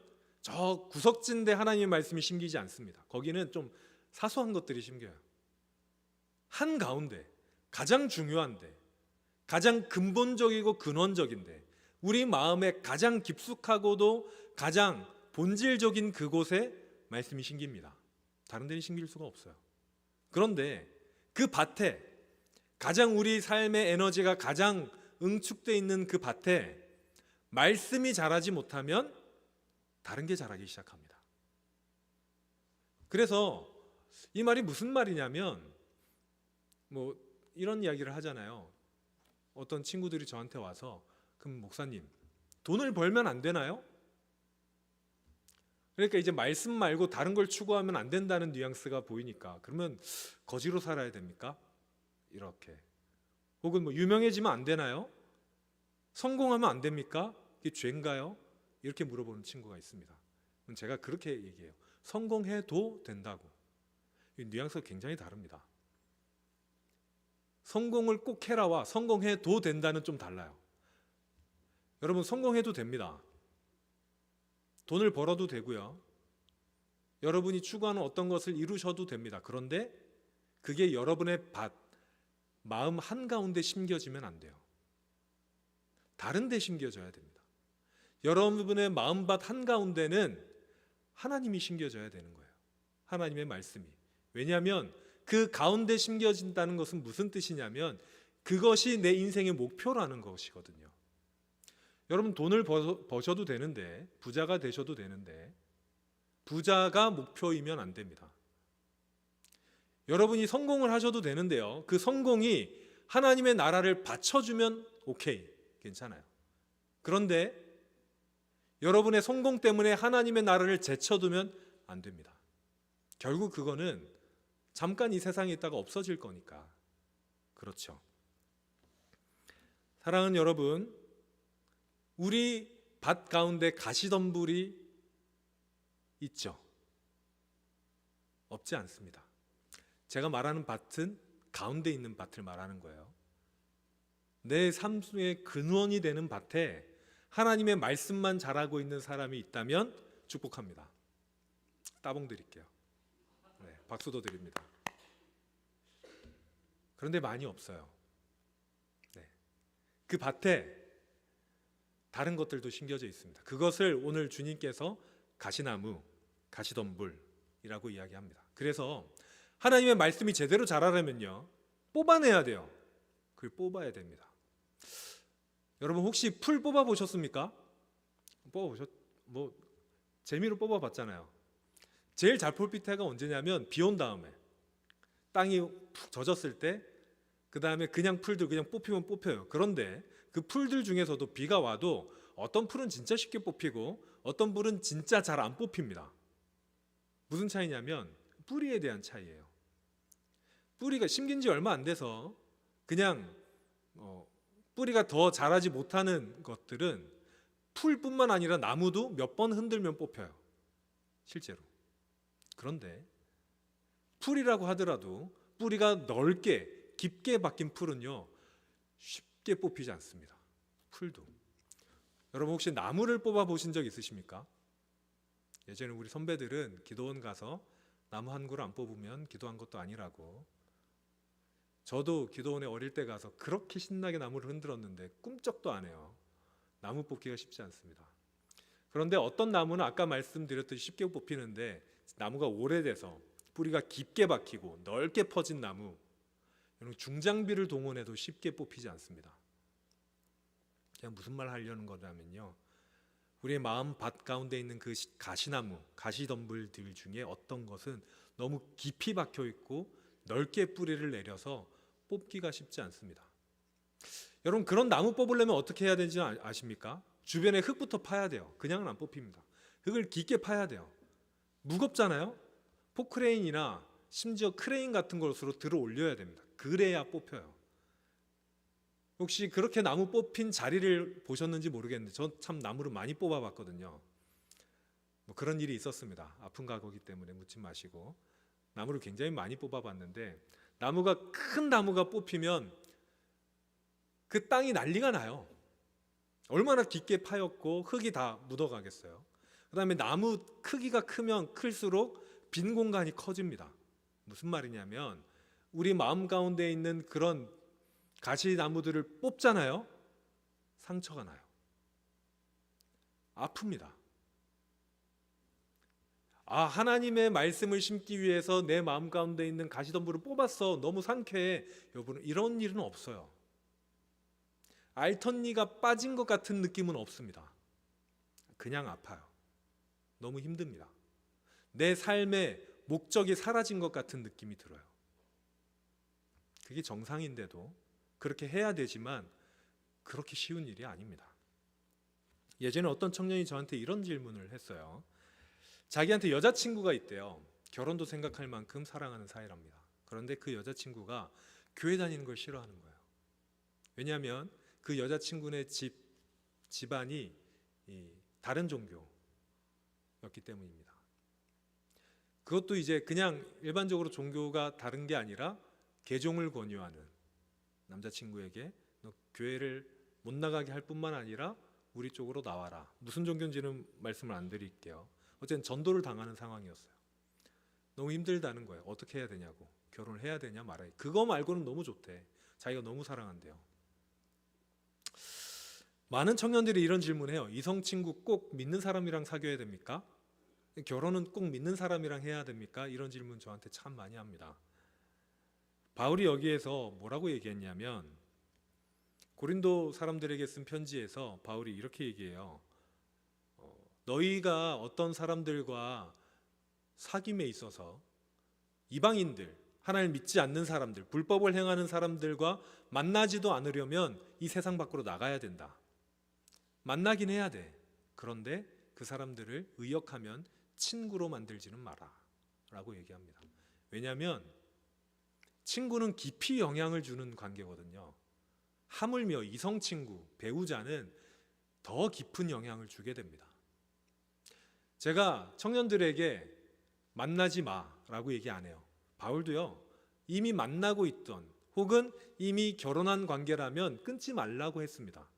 저 구석진데 하나님의 말씀이 심기지 않습니다. 거기는 좀 사소한 것들이 심겨요. 한가운데 가장 중요한데, 가장 근본적이고 근원적인데, 우리 마음에 가장 깊숙하고도 가장 본질적인 그곳에 말씀이 심깁니다. 다른 데는 심길 수가 없어요. 그런데 그 밭에 가장 우리 삶의 에너지가 가장 응축되어 있는 그 밭에 말씀이 자라지 못하면 다른 게 자라기 시작합니다. 그래서 이 말이 무슨 말이냐면 뭐 이런 이야기를 하잖아요. 어떤 친구들이 저한테 와서 그럼 목사님 돈을 벌면 안 되나요? 그러니까 이제 말씀 말고 다른 걸 추구하면 안 된다는 뉘앙스가 보이니까 그러면 거지로 살아야 됩니까? 이렇게. 혹은 뭐 유명해지면 안 되나요? 성공하면 안 됩니까? 이게 죄인가요? 이렇게 물어보는 친구가 있습니다. 그럼 제가 그렇게 얘기해요. 성공해도 된다고. 이 뉘앙스가 굉장히 다릅니다. 성공을 꼭 해라와 성공해도 된다는 좀 달라요. 여러분 성공해도 됩니다. 돈을 벌어도 되고요. 여러분이 추구하는 어떤 것을 이루셔도 됩니다. 그런데 그게 여러분의 밭, 마음 한가운데 심겨지면 안 돼요. 다른 데 심겨져야 됩니다. 여러분의 마음밭 한가운데는 하나님이 심겨져야 되는 거예요. 하나님의 말씀이. 왜냐하면 그 가운데 심겨진다는 것은 무슨 뜻이냐면 그것이 내 인생의 목표라는 것이거든요. 여러분 돈을 버셔도 되는데 부자가 되셔도 되는데 부자가 목표이면 안 됩니다. 여러분이 성공을 하셔도 되는데요. 그 성공이 하나님의 나라를 받쳐주면 오케이, 괜찮아요. 그런데 여러분의 성공 때문에 하나님의 나라를 제쳐두면 안 됩니다. 결국 그거는 잠깐 이 세상에 있다가 없어질 거니까. 그렇죠. 사랑하는 여러분, 우리 밭 가운데 가시덤불이 있죠? 없지 않습니다. 제가 말하는 밭은 가운데 있는 밭을 말하는 거예요. 내 삶의 근원이 되는 밭에 하나님의 말씀만 자라고 있는 사람이 있다면 축복합니다. 따봉 드릴게요. 네, 박수도 드립니다. 그런데 많이 없어요. 네. 그 밭에 다른 것들도 심겨져 있습니다. 그것을 오늘 주님께서 가시나무, 가시덤불이라고 이야기합니다. 그래서 하나님의 말씀이 제대로 자라려면요, 뽑아내야 돼요. 그걸 뽑아야 됩니다. 여러분 혹시 풀 뽑아 보셨습니까? 뭐 재미로 뽑아 봤잖아요. 제일 잘 뽑힐 때가 언제냐면 비 온 다음에 땅이 푹 젖었을 때, 그 다음에 그냥 풀들 그냥 뽑히면 뽑혀요. 그런데 그 풀들 중에서도 비가 와도 어떤 풀은 진짜 쉽게 뽑히고 어떤 풀은 진짜 잘 안 뽑힙니다. 무슨 차이냐면 뿌리에 대한 차이예요. 뿌리가 심긴 지 얼마 안 돼서 그냥 뿌리가 더 자라지 못하는 것들은 풀뿐만 아니라 나무도 몇 번 흔들면 뽑혀요. 실제로. 그런데 풀이라고 하더라도 뿌리가 넓게 깊게 박힌 풀은요 쉽게 뽑히지 않습니다. 풀도. 여러분 혹시 나무를 뽑아 보신 적 있으십니까? 예전에 우리 선배들은 기도원 가서 나무 한 그루 안 뽑으면 기도한 것도 아니라고. 저도 기도원에 어릴 때 가서 그렇게 신나게 나무를 흔들었는데 꿈쩍도 안 해요. 나무 뽑기가 쉽지 않습니다. 그런데 어떤 나무는 아까 말씀드렸듯이 쉽게 뽑히는데 나무가 오래돼서 뿌리가 깊게 박히고 넓게 퍼진 나무, 중장비를 동원해도 쉽게 뽑히지 않습니다. 그냥 무슨 말 하려는 거냐면요, 우리의 마음 밭 가운데 있는 그 가시나무, 가시덤불들 중에 어떤 것은 너무 깊이 박혀 있고 넓게 뿌리를 내려서 뽑기가 쉽지 않습니다. 여러분 그런 나무 뽑으려면 어떻게 해야 되는지 아십니까? 주변에 흙부터 파야 돼요. 그냥은 안 뽑힙니다. 흙을 깊게 파야 돼요. 무겁잖아요. 포크레인이나 심지어 크레인 같은 것으로 들어 올려야 됩니다. 그래야 뽑혀요. 혹시 그렇게 나무 뽑힌 자리를 보셨는지 모르겠는데 전 참 나무를 많이 뽑아봤거든요. 뭐 그런 일이 있었습니다. 아픈 가거기 때문에 묻지 마시고 나무를 굉장히 많이 뽑아봤는데 큰 나무가 뽑히면 그 땅이 난리가 나요. 얼마나 깊게 파였고 흙이 다 묻어가겠어요. 그 다음에 나무 크기가 크면 클수록 빈 공간이 커집니다. 무슨 말이냐면 우리 마음 가운데 있는 그런 가시나무들을 뽑잖아요. 상처가 나요. 아픕니다. 하나님의 말씀을 심기 위해서 내 마음 가운데 있는 가시덤불을 뽑았어, 너무 상쾌해. 여러분, 이런 일은 없어요. 알턴니가 빠진 것 같은 느낌은 없습니다. 그냥 아파요. 너무 힘듭니다. 내 삶의 목적이 사라진 것 같은 느낌이 들어요. 그게 정상인데도 그렇게 해야 되지만 그렇게 쉬운 일이 아닙니다. 예전에 어떤 청년이 저한테 이런 질문을 했어요. 자기한테 여자친구가 있대요. 결혼도 생각할 만큼 사랑하는 사이랍니다. 그런데 그 여자친구가 교회 다니는 걸 싫어하는 거예요. 왜냐하면 그 여자친구네 집안이 다른 종교였기 때문입니다. 그것도 이제 그냥 일반적으로 종교가 다른 게 아니라 개종을 권유하는, 남자친구에게 너 교회를 못 나가게 할 뿐만 아니라 우리 쪽으로 나와라. 무슨 종교인지는 말씀을 안 드릴게요. 어쨌든 전도를 당하는 상황이었어요. 너무 힘들다는 거예요. 어떻게 해야 되냐고. 결혼을 해야 되냐 말아야. 그거 말고는 너무 좋대. 자기가 너무 사랑한대요. 많은 청년들이 이런 질문해요. 이성 친구 꼭 믿는 사람이랑 사귀어야 됩니까? 결혼은 꼭 믿는 사람이랑 해야 됩니까? 이런 질문 저한테 참 많이 합니다. 바울이 여기에서 뭐라고 얘기했냐면, 고린도 사람들에게 쓴 편지에서 바울이 이렇게 얘기해요. 너희가 어떤 사람들과 사귐에 있어서 이방인들, 하나님을 믿지 않는 사람들, 불법을 행하는 사람들과 만나지도 않으려면 이 세상 밖으로 나가야 된다. 만나긴 해야 돼. 그런데 그 사람들을 의역하면 친구로 만들지는 마라 라고 얘기합니다. 왜냐하면 친구는 깊이 영향을 주는 관계거든요. 하물며 이성친구, 배우자는 더 깊은 영향을 주게 됩니다. 제가 청년들에게 만나지 마라고 얘기 안 해요. 바울도요, 이미 만나고 있던 혹은 이미 결혼한 관계라면 끊지 말라고 했습니다.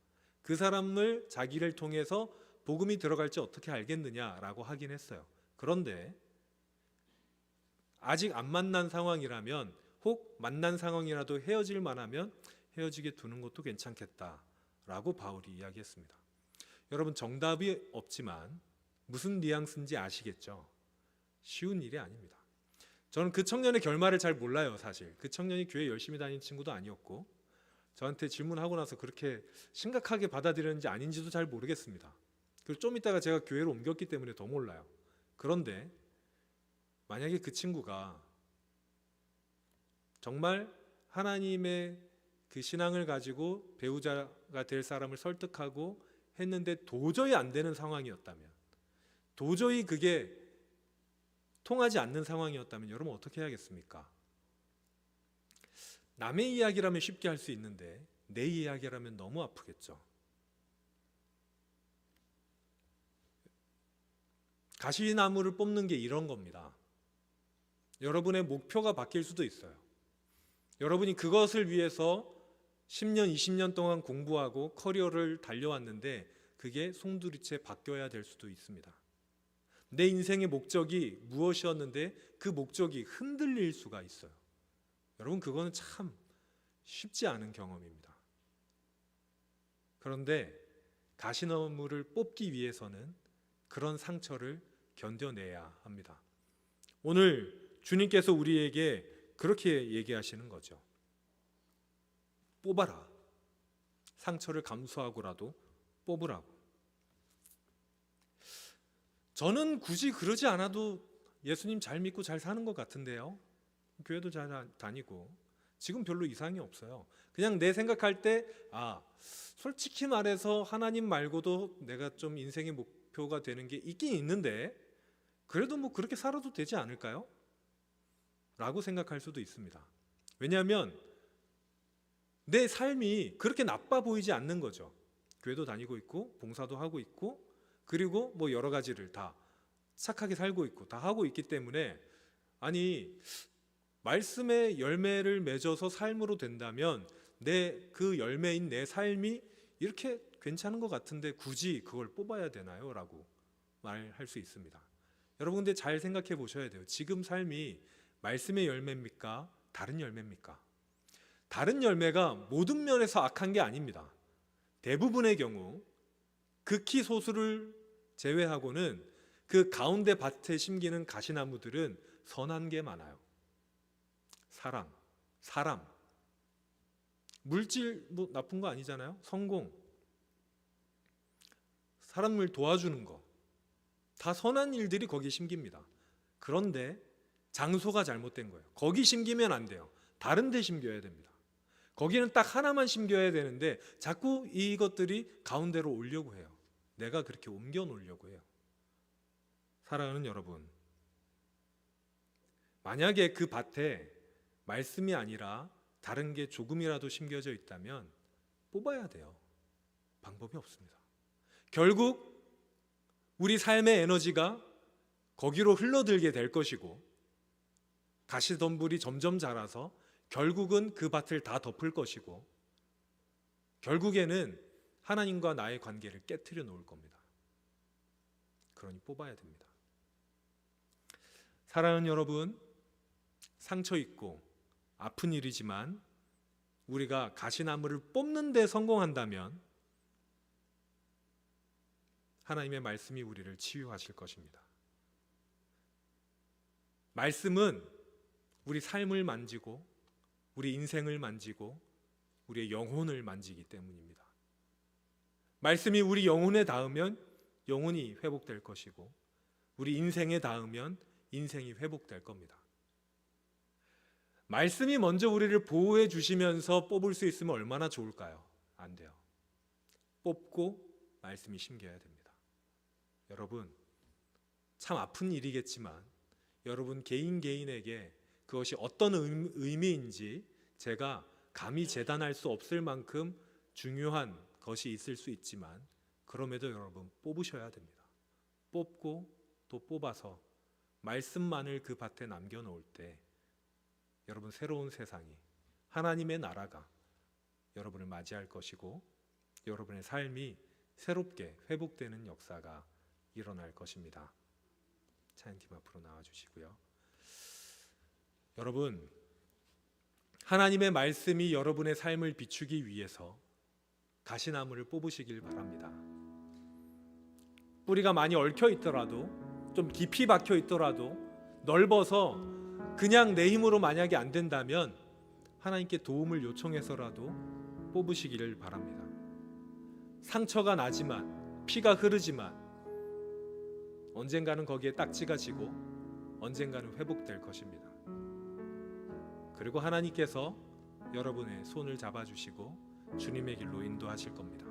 그 사람을 자기를 통해서 복음이 들어갈지 어떻게 알겠느냐라고 하긴 했어요. 그런데 아직 안 만난 상황이라면, 혹 만난 상황이라도 헤어질 만하면 헤어지게 두는 것도 괜찮겠다라고 바울이 이야기했습니다. 여러분, 정답이 없지만 무슨 뉘앙스인지 아시겠죠? 쉬운 일이 아닙니다. 저는 그 청년의 결말을 잘 몰라요. 사실 그 청년이 교회 열심히 다니는 친구도 아니었고, 저한테 질문하고 나서 그렇게 심각하게 받아들였는지 아닌지도 잘 모르겠습니다. 그리고 좀 이따가 제가 교회로 옮겼기 때문에 더 몰라요. 그런데 만약에 그 친구가 정말 하나님의 그 신앙을 가지고 배우자가 될 사람을 설득하고 했는데 도저히 안 되는 상황이었다면, 도저히 그게 통하지 않는 상황이었다면 여러분 어떻게 해야겠습니까? 남의 이야기라면 쉽게 할 수 있는데 내 이야기라면 너무 아프겠죠. 가시나무를 뽑는 게 이런 겁니다. 여러분의 목표가 바뀔 수도 있어요. 여러분이 그것을 위해서 10년, 20년 동안 공부하고 커리어를 달려왔는데 그게 송두리째 바뀌어야 될 수도 있습니다. 내 인생의 목적이 무엇이었는데 그 목적이 흔들릴 수가 있어요. 여러분, 그거는 참 쉽지 않은 경험입니다. 그런데 가시나무를 뽑기 위해서는 그런 상처를 견뎌내야 합니다. 오늘 주님께서 우리에게 그렇게 얘기하시는 거죠. 뽑아라. 상처를 감수하고라도 뽑으라고. 저는 굳이 그러지 않아도 예수님 잘 믿고 잘 사는 것 같은데요. 교회도 잘 다니고 지금 별로 이상이 없어요. 그냥 내 생각할 때 솔직히 말해서 하나님 말고도 내가 좀 인생의 목표가 되는 게 있긴 있는데 그래도 뭐 그렇게 살아도 되지 않을까요? 라고 생각할 수도 있습니다. 왜냐하면 내 삶이 그렇게 나빠 보이지 않는 거죠. 교회도 다니고 있고 봉사도 하고 있고 그리고 뭐 여러 가지를 다 착하게 살고 있고 다 하고 있기 때문에, 아니 말씀의 열매를 맺어서 삶으로 된다면 내 그 열매인 내 삶이 이렇게 괜찮은 것 같은데 굳이 그걸 뽑아야 되나요? 라고 말할 수 있습니다. 여러분, 근데 잘 생각해 보셔야 돼요. 지금 삶이 말씀의 열매입니까? 다른 열매입니까? 다른 열매가 모든 면에서 악한 게 아닙니다. 대부분의 경우 극히 소수를 제외하고는 그 가운데 밭에 심기는 가시나무들은 선한 게 많아요. 사랑, 사람, 물질 뭐 나쁜 거 아니잖아요. 성공, 사람을 도와주는 거, 다 선한 일들이 거기에 심깁니다. 그런데 장소가 잘못된 거예요. 거기 심기면 안 돼요. 다른 데 심겨야 됩니다. 거기는 딱 하나만 심겨야 되는데 자꾸 이것들이 가운데로 오려고 해요. 내가 그렇게 옮겨 놓으려고 해요. 사랑하는 여러분, 만약에 그 밭에 말씀이 아니라 다른 게 조금이라도 심겨져 있다면 뽑아야 돼요. 방법이 없습니다. 결국 우리 삶의 에너지가 거기로 흘러들게 될 것이고, 가시덤불이 점점 자라서 결국은 그 밭을 다 덮을 것이고, 결국에는 하나님과 나의 관계를 깨트려 놓을 겁니다. 그러니 뽑아야 됩니다. 사랑하는 여러분, 상처 있고 아픈 일이지만 우리가 가시나무를 뽑는 데 성공한다면 하나님의 말씀이 우리를 치유하실 것입니다. 말씀은 우리 삶을 만지고 우리 인생을 만지고 우리의 영혼을 만지기 때문입니다. 말씀이 우리 영혼에 닿으면 영혼이 회복될 것이고, 우리 인생에 닿으면 인생이 회복될 겁니다. 말씀이 먼저 우리를 보호해 주시면서 뽑을 수 있으면 얼마나 좋을까요? 안 돼요. 뽑고 말씀이 심겨야 됩니다. 여러분, 참 아픈 일이겠지만 여러분 개인에게 그것이 어떤 의미인지 제가 감히 재단할 수 없을 만큼 중요한 것이 있을 수 있지만, 그럼에도 여러분 뽑으셔야 됩니다. 뽑고 또 뽑아서 말씀만을 그 밭에 남겨놓을 때 여러분 새로운 세상이, 하나님의 나라가 여러분을 맞이할 것이고, 여러분의 삶이 새롭게 회복되는 역사가 일어날 것입니다. 찬양팀 앞으로 나와주시고요. 여러분, 하나님의 말씀이 여러분의 삶을 비추기 위해서 가시나무를 뽑으시길 바랍니다. 뿌리가 많이 얽혀 있더라도, 좀 깊이 박혀 있더라도, 넓어서 그냥 내 힘으로 만약에 안 된다면 하나님께 도움을 요청해서라도 뽑으시기를 바랍니다. 상처가 나지만, 피가 흐르지만 언젠가는 거기에 딱지가 지고 언젠가는 회복될 것입니다. 그리고 하나님께서 여러분의 손을 잡아주시고 주님의 길로 인도하실 겁니다.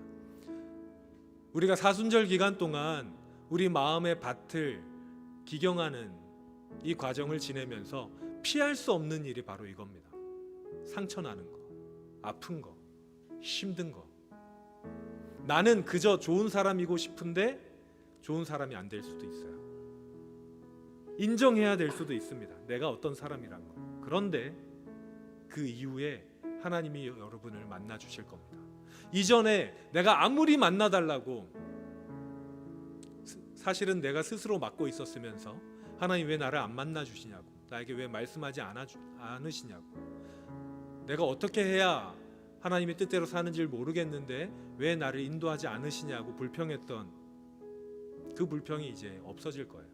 우리가 사순절 기간 동안 우리 마음의 밭을 기경하는 이 과정을 지내면서 피할 수 없는 일이 바로 이겁니다. 상처 나는 거, 아픈 거, 힘든 거. 나는 그저 좋은 사람이고 싶은데 좋은 사람이 안 될 수도 있어요. 인정해야 될 수도 있습니다. 내가 어떤 사람이란 거. 그런데 그 이후에 하나님이 여러분을 만나 주실 겁니다. 이전에 내가 아무리 만나달라고 사실은 내가 스스로 맡고 있었으면서 하나님 왜 나를 안 만나 주시냐고, 나에게 왜 말씀하지 않으시냐고, 내가 어떻게 해야 하나님의 뜻대로 사는지를 모르겠는데 왜 나를 인도하지 않으시냐고 불평했던 그 불평이 이제 없어질 거예요.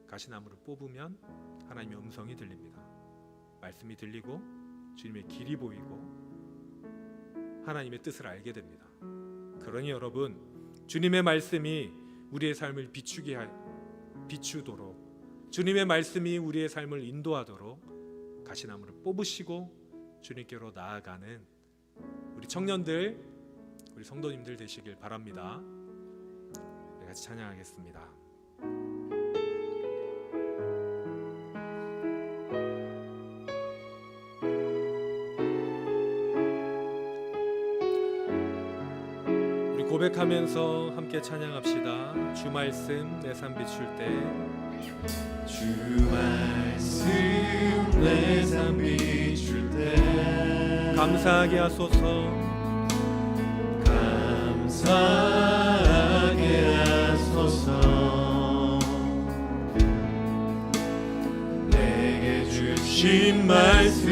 가시나무를 뽑으면 하나님의 음성이 들립니다. 말씀이 들리고 주님의 길이 보이고 하나님의 뜻을 알게 됩니다. 그러니 여러분, 주님의 말씀이 우리의 삶을 비추도록, 주님의 말씀이 우리의 삶을 인도하도록 가시나무를 뽑으시고 주님께로 나아가는 우리 청년들, 우리 성도님들 되시길 바랍니다. 우리 같이 찬양하겠습니다. 고백하면서 함께 찬양합시다. 주 말씀 내 삶 비출 때, 주 말씀 내 삶 비출 때 감사하게 하소서, 감사하게 하소서. 내게 주신 말씀,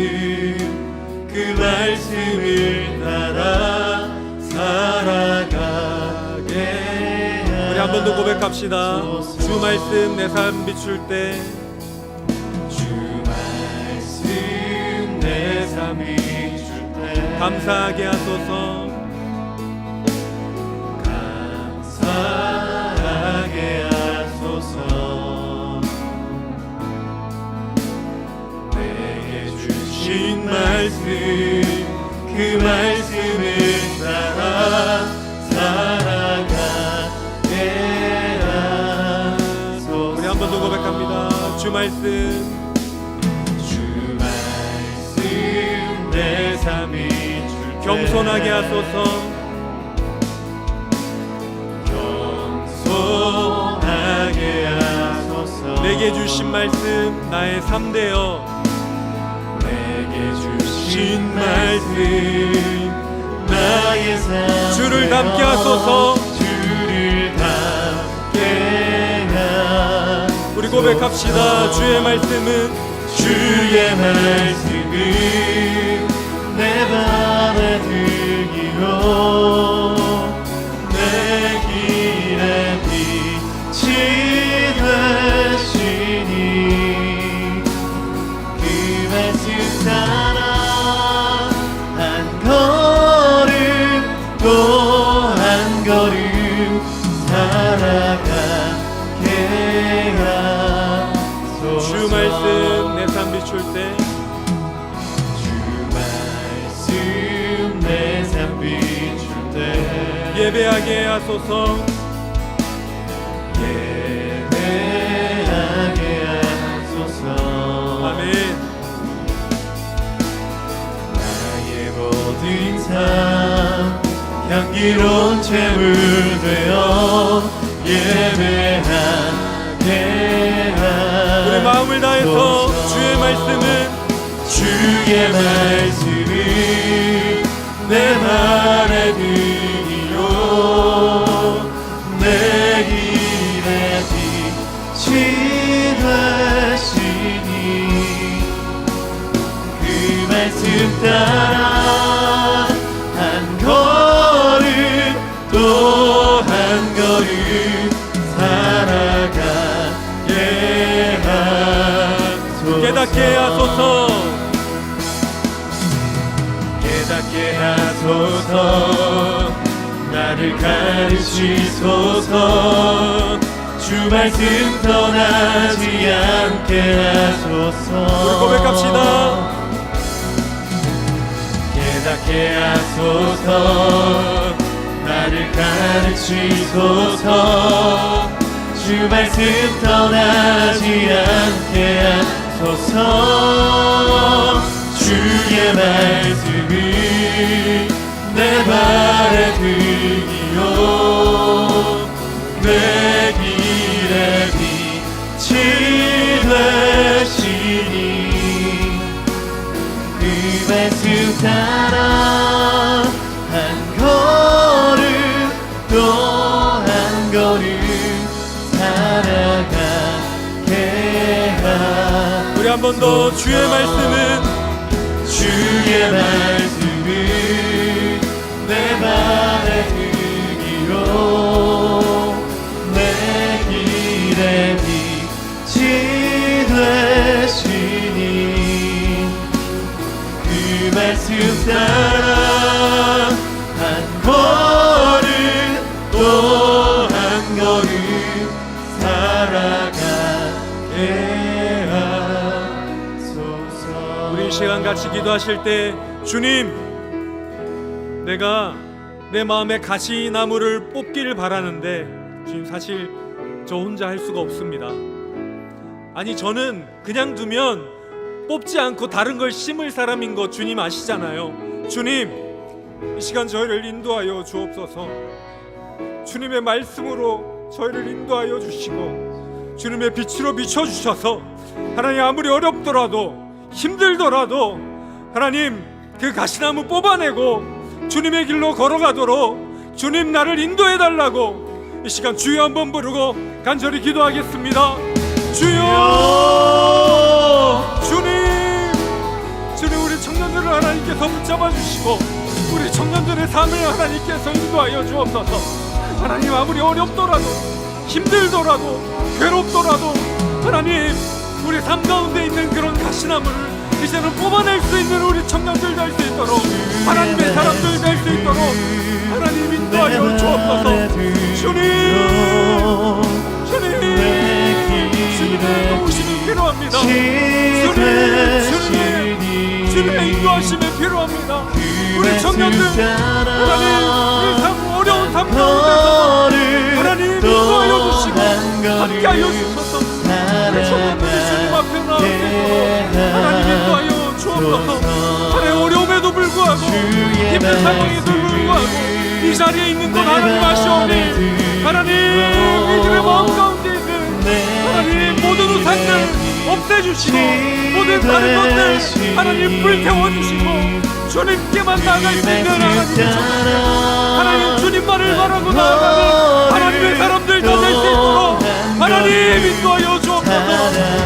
그 말씀을 따라 살아가게 우리 한 번 더 고백합시다. 주 말씀 내 삶 비출 때 주 말씀 내 삶 비출 때 감사하게 하소서. 감사하게 하소서. 내게 주신 말씀 그 말씀을 따라 살아가게 하소서. 우리 한 번 더 고백합니다. 주 말씀 주 말씀 내 삶 비출 때 겸손하게 하소서. 겸손하게 하소서. 내게 주신 말씀 나의 삶 되어 내게 주신 말씀 나의 삶 주를 닮게 하소서. 주를 닮게 하소서. 우리 고백합시다. 주의 말씀은 주의 말씀은 내 발의 등이요 내 길의 빛이 되시니 그 말씀 따라 한 걸음 또 한 걸음 살아가게 하소서. 주 말씀 내 삶 비출 때 주 말씀 내 삶 비출 때 예배하게 하소서. 예배하게 하소서. 아멘. 나의 모든 삶 향기로운 제물 되어 예배하게 우리 마음을 다해서 하소서. 주의 말씀은 주의 말씀은 내 발의 등이요 내 길의 빛이 되시니 그 말씀 따라 한 걸음 또 한 걸음 살아가게 하소서. 깨닫게 하소서. 깨닫게 하소서. 나를 가르치소서. 주 말씀 떠나지 않게 하소서. 우리 고백합시다. 깨닫게 하소서. 나를 가르치소서. 주 말씀 떠나지 않게 하소서. 주의 말씀이 내 발의 등이요 내 길의 빛이 되시니 그 말씀 따라 한 걸음 또 한 걸음 살아가게 하소서. 우리 한 번 더 주의 말씀은 주의 말씀은 내 발의 등이요 내 길의 빛이 되시니 그 말씀 따라 한 걸음 또 한 걸음 살아가게 하소서. 우리 이 시간 같이 기도하실 때 주님, 내가 내 마음에 가시나무를 뽑기를 바라는데 주님 사실 저 혼자 할 수가 없습니다. 아니 저는 그냥 두면 뽑지 않고 다른 걸 심을 사람인 거 주님 아시잖아요. 주님, 이 시간 저희를 인도하여 주옵소서. 주님의 말씀으로 저희를 인도하여 주시고 주님의 빛으로 비춰주셔서 하나님 아무리 어렵더라도 힘들더라도 하나님 그 가시나무 뽑아내고 주님의 길로 걸어가도록 주님 나를 인도해달라고 이 시간 주여 한번 부르고 간절히 기도하겠습니다. 주여, 주님 우리 청년들을 하나님께서 붙잡아 주시고 우리 청년들의 삶을 하나님께서 인도하여 주옵소서. 하나님, 아무리 어렵더라도 힘들더라도 괴롭더라도 하나님, 우리 삶 가운데 있는 그런 가시나무를 이제는 뽑아낼 수 있는 우리 청년들 될 수 있도록, 하나님의 사람들 될 수 있도록 하나님 인도하여 주옵소서. 주님의 도우심이 필요합니다. 주님의 인도하심이 필요합니다. 우리 청년들 하나님, 이 삶, 어려운 삶 가운데서 하나님 인도하여 주시고 함께하여 주셔서 우리 청년들이 주님 앞에 나올 수 있도록 하나님 인도하여 주옵소서. 하나님, 어려움에도 불구하고 힘든 상황에도 불구하고 이 자리에 있는 것 하나님 아시오니 하나님, 이들의 마음 가운데 있는 하나님 모든 우상들 없애주시고 모든 다른 것들 하나님 불태워주시고 주님께만 나아갈 수 있는 하나님의 청년들, 하나님 주님만을 바라고 나아가는 하나님의 사람들도 될 수 있도록 하나님 인도하여 주옵소서.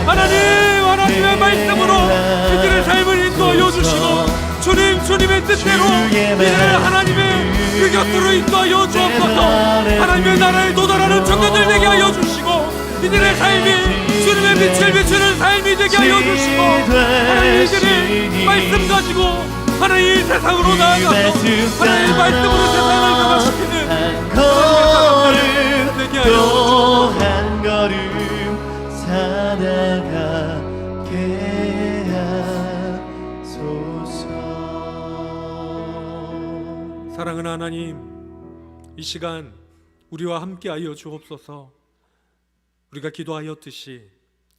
하나님의 말씀으로 이들의 삶을 인도하여 주시고 주님의 뜻대로 이들의 하나님의 그 곁으로 인도하여 주옵소서. 하나님의 나라에 도달하는 청년들 되게 하여 주시고 이들의 삶이 주님의 빛을 비추는 삶이 되게 하여 주시고 하나님, 이들이 말씀 가지고 하나님 이 세상으로 나아가서 하나님 말씀으로 세상을 변화시키는 하나님의 사람들 되게 하여 주옵소서. 한 걸음 살아가게 하소서. 사랑하는 하나님, 이 시간 우리와 함께하여 주옵소서. 우리가 기도하였듯이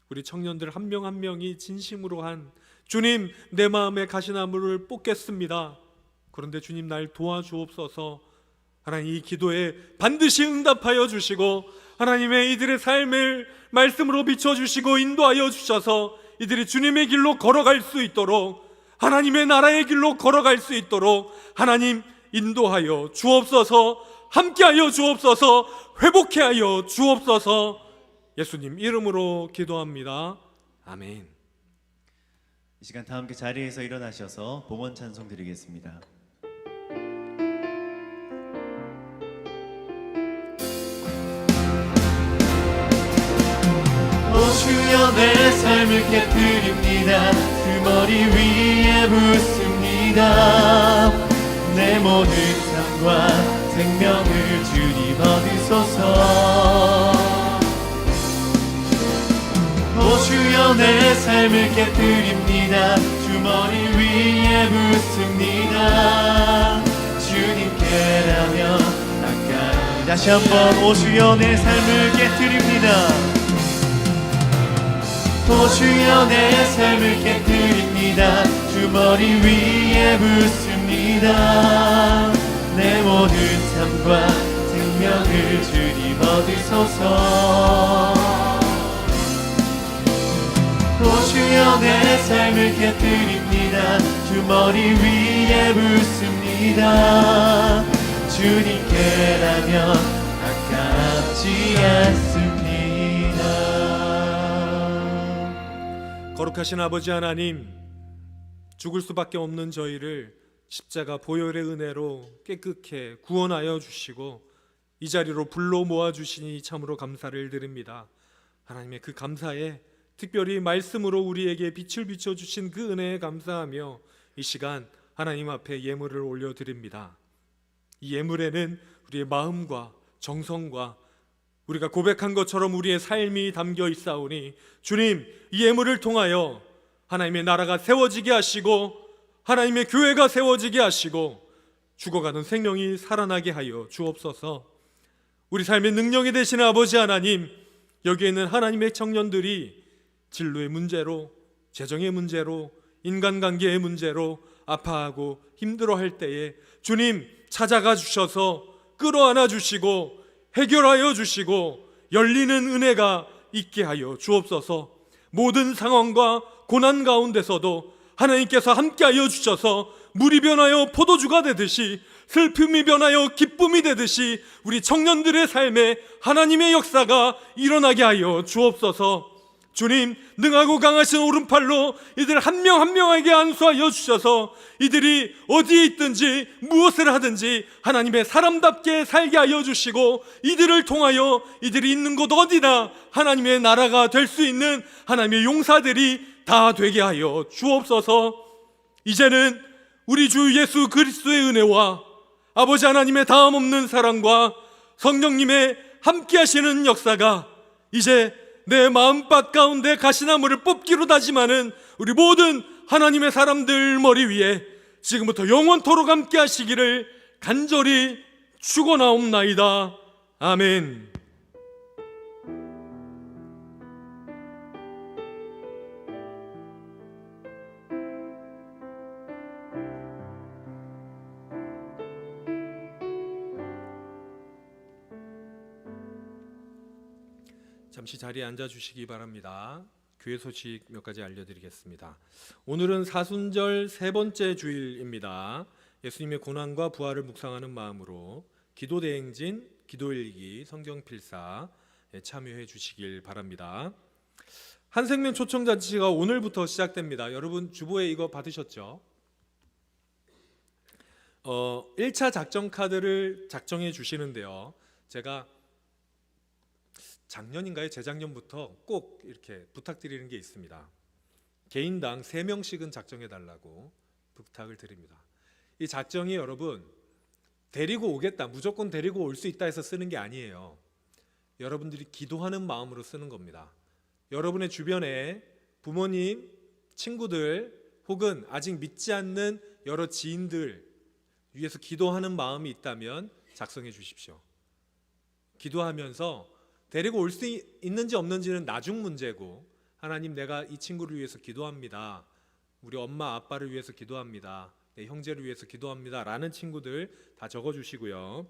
우리 청년들 한 명 한 명이 진심으로 한 주님, 내 마음의 가시나무를 뽑겠습니다. 그런데 주님, 날 도와주옵소서. 하나님, 이 기도에 반드시 응답하여 주시고 하나님의 이들의 삶을 말씀으로 비춰주시고 인도하여 주셔서 이들이 주님의 길로 걸어갈 수 있도록, 하나님의 나라의 길로 걸어갈 수 있도록 하나님 인도하여 주옵소서. 함께하여 주옵소서. 회복해 하여 주옵소서. 예수님 이름으로 기도합니다. 아멘. 이 시간 다 함께 자리에서 일어나셔서 봉헌 찬송 드리겠습니다. 오 주여, 내 삶을 깨뜨립니다. 그 머리 위에 붓습니다. 내 모든 삶과 생명을 주님 얻으소서. 오 주여, 내 삶을 깨뜨립니다. 주머니 위에 붓습니다. 주님께라면 아까 다시 한번 오 주여, 내 삶을 깨뜨립니다. 오 주여, 내 삶을 깨뜨립니다. 주머니 위에 붓습니다. 내 모든 삶과 생명을 주님 얻으소서. 오 주여, 내 삶을 깨뜨립니다. 주머니 위에 붓습니다. 주님께라면 아깝지 않습니다. 거룩하신 아버지 하나님, 죽을 수밖에 없는 저희를 십자가 보혈의 은혜로 깨끗게 구원하여 주시고 이 자리로 불러 모아 주시니 참으로 감사를 드립니다. 하나님의 그 감사에 특별히 말씀으로 우리에게 빛을 비춰주신 그 은혜에 감사하며 이 시간 하나님 앞에 예물을 올려드립니다. 이 예물에는 우리의 마음과 정성과 우리가 고백한 것처럼 우리의 삶이 담겨 있사오니 주님, 이 예물을 통하여 하나님의 나라가 세워지게 하시고 하나님의 교회가 세워지게 하시고 죽어가는 생명이 살아나게 하여 주옵소서. 우리 삶의 능력이 되시는 아버지 하나님, 여기에 있는 하나님의 청년들이 진로의 문제로, 재정의 문제로, 인간관계의 문제로 아파하고 힘들어할 때에 주님 찾아가 주셔서 끌어안아 주시고 해결하여 주시고 열리는 은혜가 있게 하여 주옵소서. 모든 상황과 고난 가운데서도 하나님께서 함께하여 주셔서 물이 변하여 포도주가 되듯이 슬픔이 변하여 기쁨이 되듯이 우리 청년들의 삶에 하나님의 역사가 일어나게 하여 주옵소서. 주님, 능하고 강하신 오른팔로 이들 한 명 한 명에게 안수하여 주셔서 이들이 어디에 있든지 무엇을 하든지 하나님의 사람답게 살게 하여 주시고, 이들을 통하여 이들이 있는 곳 어디나 하나님의 나라가 될 수 있는 하나님의 용사들이 다 되게 하여 주옵소서. 이제는 우리 주 예수 그리스도의 은혜와 아버지 하나님의 다음 없는 사랑과 성령님의 함께 하시는 역사가 이제 내 마음밭 가운데 가시나무를 뽑기로 다짐하는 우리 모든 하나님의 사람들 머리 위에 지금부터 영원토록 함께 하시기를 간절히 축원하옵나이다. 아멘. 잠시 자리에 앉아주시기 바랍니다. 교회 소식 몇 가지 알려드리겠습니다. 오늘은 사순절 세 번째 주일입니다. 예수님의 고난과 부활을 묵상하는 마음으로 기도대행진, 기도일기, 성경필사에 참여해 주시길 바랍니다. 한생명 초청잔치가 오늘부터 시작됩니다. 여러분 주보에 이거 받으셨죠? 1차 작정 카드를 작성해 주시는데요. 제가 작년인가요? 재작년부터 꼭 이렇게 부탁드리는 게 있습니다. 개인당 3명씩은 작정해 달라고 부탁을 드립니다. 이 작정이 여러분 데리고 오겠다, 무조건 데리고 올 수 있다 해서 쓰는 게 아니에요. 여러분들이 기도하는 마음으로 쓰는 겁니다. 여러분의 주변에 부모님, 친구들 혹은 아직 믿지 않는 여러 지인들 위해서 기도하는 마음이 있다면 작성해 주십시오. 기도하면서 데리고 올 수 있는지 없는지는 나중 문제고, 하나님, 내가 이 친구를 위해서 기도합니다. 우리 엄마 아빠를 위해서 기도합니다. 내 형제를 위해서 기도합니다. 라는 친구들 다 적어주시고요.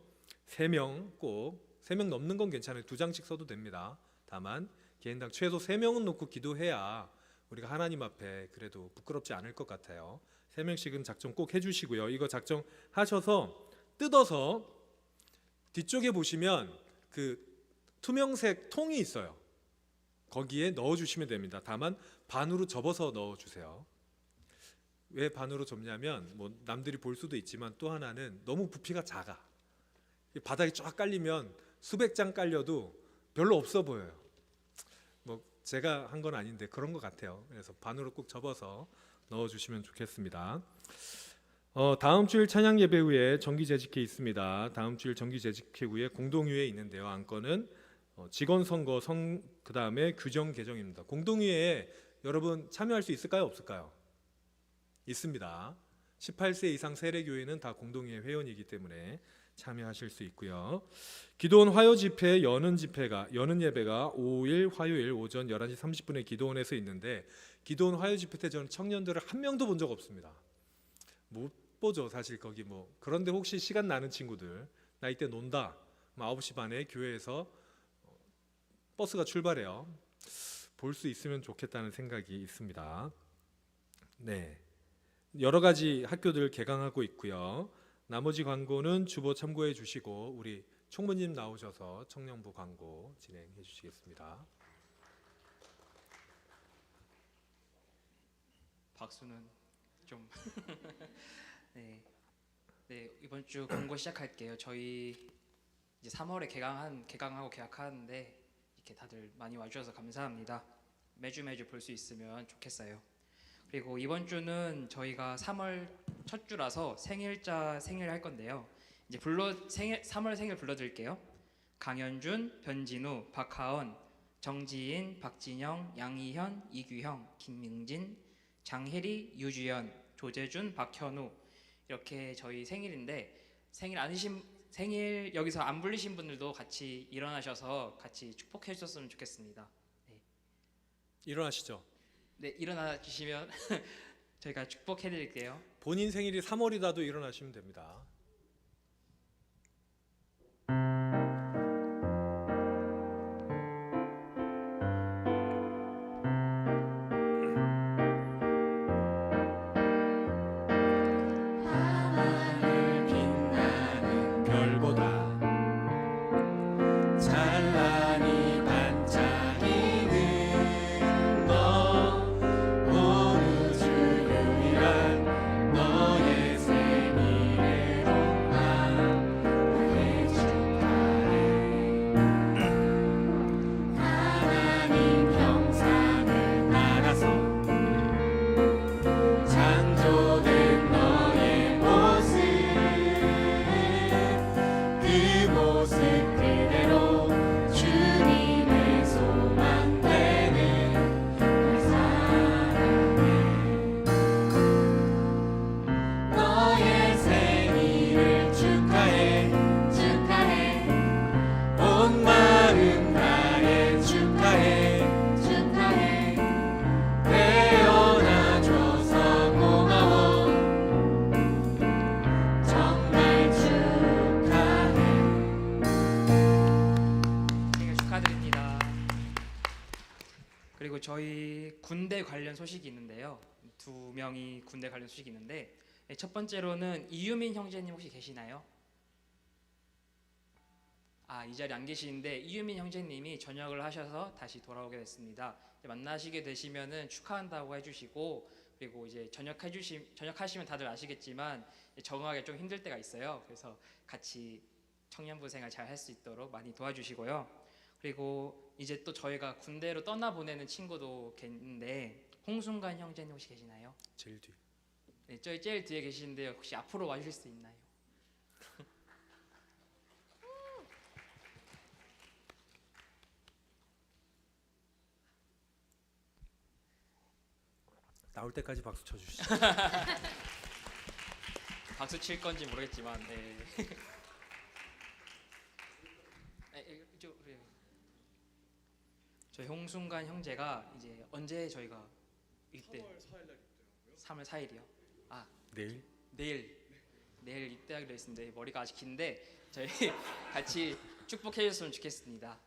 3명 꼭, 3명 넘는 건 괜찮아요. 2장씩 써도 됩니다. 다만 개인당 최소 3명은 놓고 기도해야 우리가 하나님 앞에 그래도 부끄럽지 않을 것 같아요. 3명씩은 작정 꼭 해주시고요. 이거 작정하셔서 뜯어서 뒤쪽에 보시면 그 투명색 통이 있어요. 거기에 넣어주시면 됩니다. 다만 반으로 접어서 넣어주세요. 왜 반으로 접냐면 뭐 남들이 볼 수도 있지만 또 하나는 너무 부피가 작아. 바닥에 쫙 깔리면 수백 장 깔려도 별로 없어 보여요. 뭐 제가 한 건 아닌데 그런 것 같아요. 그래서 반으로 꼭 접어서 넣어주시면 좋겠습니다. 다음 주일 찬양 예배 후에 정기 재직회 있습니다. 다음 주일 정기 재직회 후에 공동의회 있는데요. 안건은 직원 선거 그 다음에 규정 개정입니다. 공동의회에 여러분 참여할 수 있을까요? 없을까요? 있습니다. 18세 이상 세례교회는 다 공동의회 회원이기 때문에 참여하실 수 있고요. 기도원 화요 집회 여는 예배가 5일 화요일 오전 11시 30분에 기도원에서 있는데, 기도원 화요 집회 때 저는 청년들을 한 명도 본 적 없습니다. 못 보죠 사실 거기 뭐. 그런데 혹시 시간 나는 친구들, 나 이때 논다, 9시 반에 교회에서 버스가 출발해요. 볼 수 있으면 좋겠다는 생각이 있습니다. 네, 여러 가지 학교들 개강하고 있고요. 나머지 광고는 주보 참고해 주시고 우리 총무님 나오셔서 청년부 광고 진행해 주시겠습니다. 박수는 좀 네, 이번 주 광고 시작할게요. 저희 이제 3월에 개강하고 계약하는데 이렇게 다들 많이 와주셔서 감사합니다. 매주 볼 수 있으면 좋겠어요. 그리고 이번 주는 저희가 3월 첫 주라서 생일 할 건데요. 이제 3월 생일 불러드릴게요. 강현준, 변진우, 박하원, 정지인, 박진영, 양희현, 이규형, 김민진, 장혜리, 유주연, 조재준, 박현우, 이렇게 저희 생일인데, 생일 여기서 안 불리신 분들도 같이 일어나셔서 같이 축복해 주셨으면 좋겠습니다. 네. 일어나시죠. 네, 일어나 주시면 저희가 축복해 드릴게요. 본인 생일이 3월이라도 일어나시면 됩니다. 찬란히 반짝이는 다해 축하해 축하해 태어나줘서 고마워 정말 축하해. 생일 축하드립니다. 그리고 저희 군대 관련 소식이 있는데요. 두 명이 군대 관련 소식이 있는데 첫 번째로는 이유민 형제님 혹시 계시나요? 이 자리에 안 계시는데 이유민 형제님이 전역을 하셔서 다시 돌아오게 됐습니다. 만나시게 되시면은 축하한다고 해주시고, 그리고 이제 전역하시면 다들 아시겠지만 적응하기 좀 힘들 때가 있어요. 그래서 같이 청년부 생활 잘 할 수 있도록 많이 도와주시고요. 그리고 이제 또 저희가 군대로 떠나보내는 친구도 있는데 홍순관 형제님 혹시 계시나요? 제일 뒤. 네, 저희 제일 뒤에 계시는데요. 혹시 앞으로 와주실 수 있나요? 나올 때까지 박수 쳐주시죠. 박수 칠 건지 모르겠지만, 네. 저희 홍순관 형제가 이제 언제 저희가 입대? 3월 4일이요. 내일 내일 입대하기로 했는데 머리가 아직 긴데 저희 같이 축복해 주셨으면 좋겠습니다.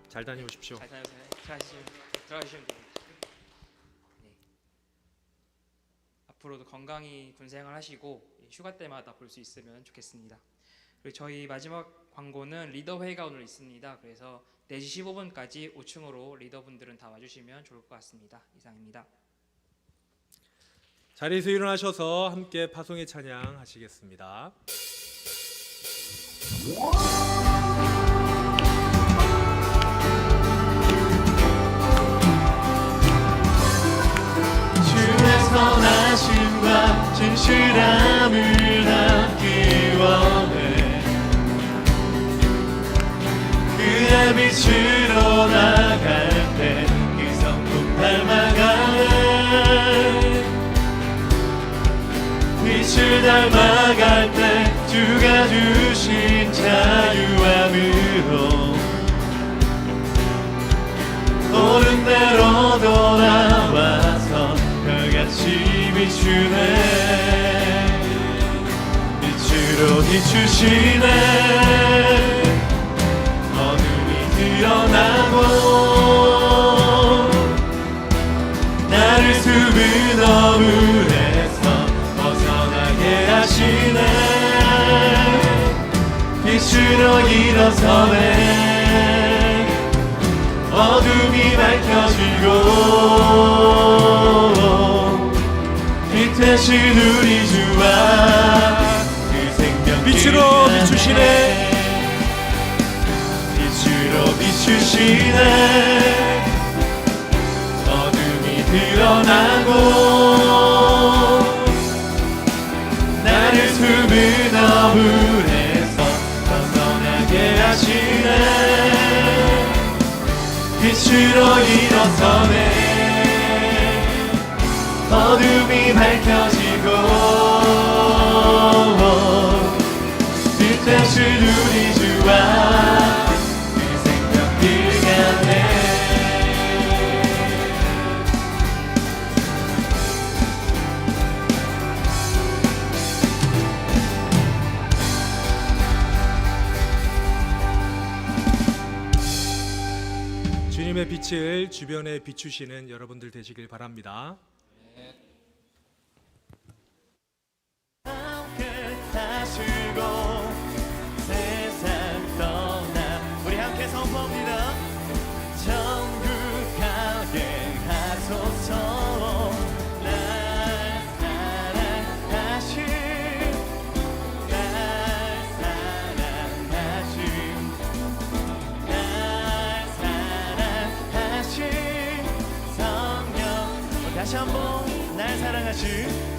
잘 다녀오십시오. 잘 들어가시면 됩니다. 네. 앞으로도 건강히 군생활 하시고 휴가 때마다 볼 수 있으면 좋겠습니다. 그리고 저희 마지막 광고는 리더회의가 오늘 있습니다. 그래서 4시 15분까지 5층으로 리더분들은 다 와주시면 좋을 것 같습니다. 이상입니다. 자리에서 일어나셔서 함께 파송의 찬양 하시겠습니다. 주의 선하심과 진실함을 담기 원해 그의 빛으로 나갈 때 그 성품 닮아가네 빛을 닮아갈 때 주가 주신 자유함으로 옳은 대로 돌아와서 별같이 비추네 빛으로 비추시네 어둠이 드러나고 나를 숨은 어물에서 벗어나게 하시네 빛으로 일어서네 어둠이 밝혀지고 빛 대신 우리 주와 그 생명 빛으로 비추시네 빛으로 비추시네 어둠이 드러나고 나를 숨은 어물에서 벗어나게 하시네 빛으로 일어서네 어둠이 밝혀지고 뜻대신 우리 주와 그 생명길 가네. 주님의 빛을 주변에 비추시는 여러분들 되시길 바랍니다. 함께 하시고 세상 떠나 우리 함께 선포합니다. 천국 가게 하소서. 날 사랑하신 날 사랑하신 날 사랑하신 성령. 다시 한번 날 사랑하신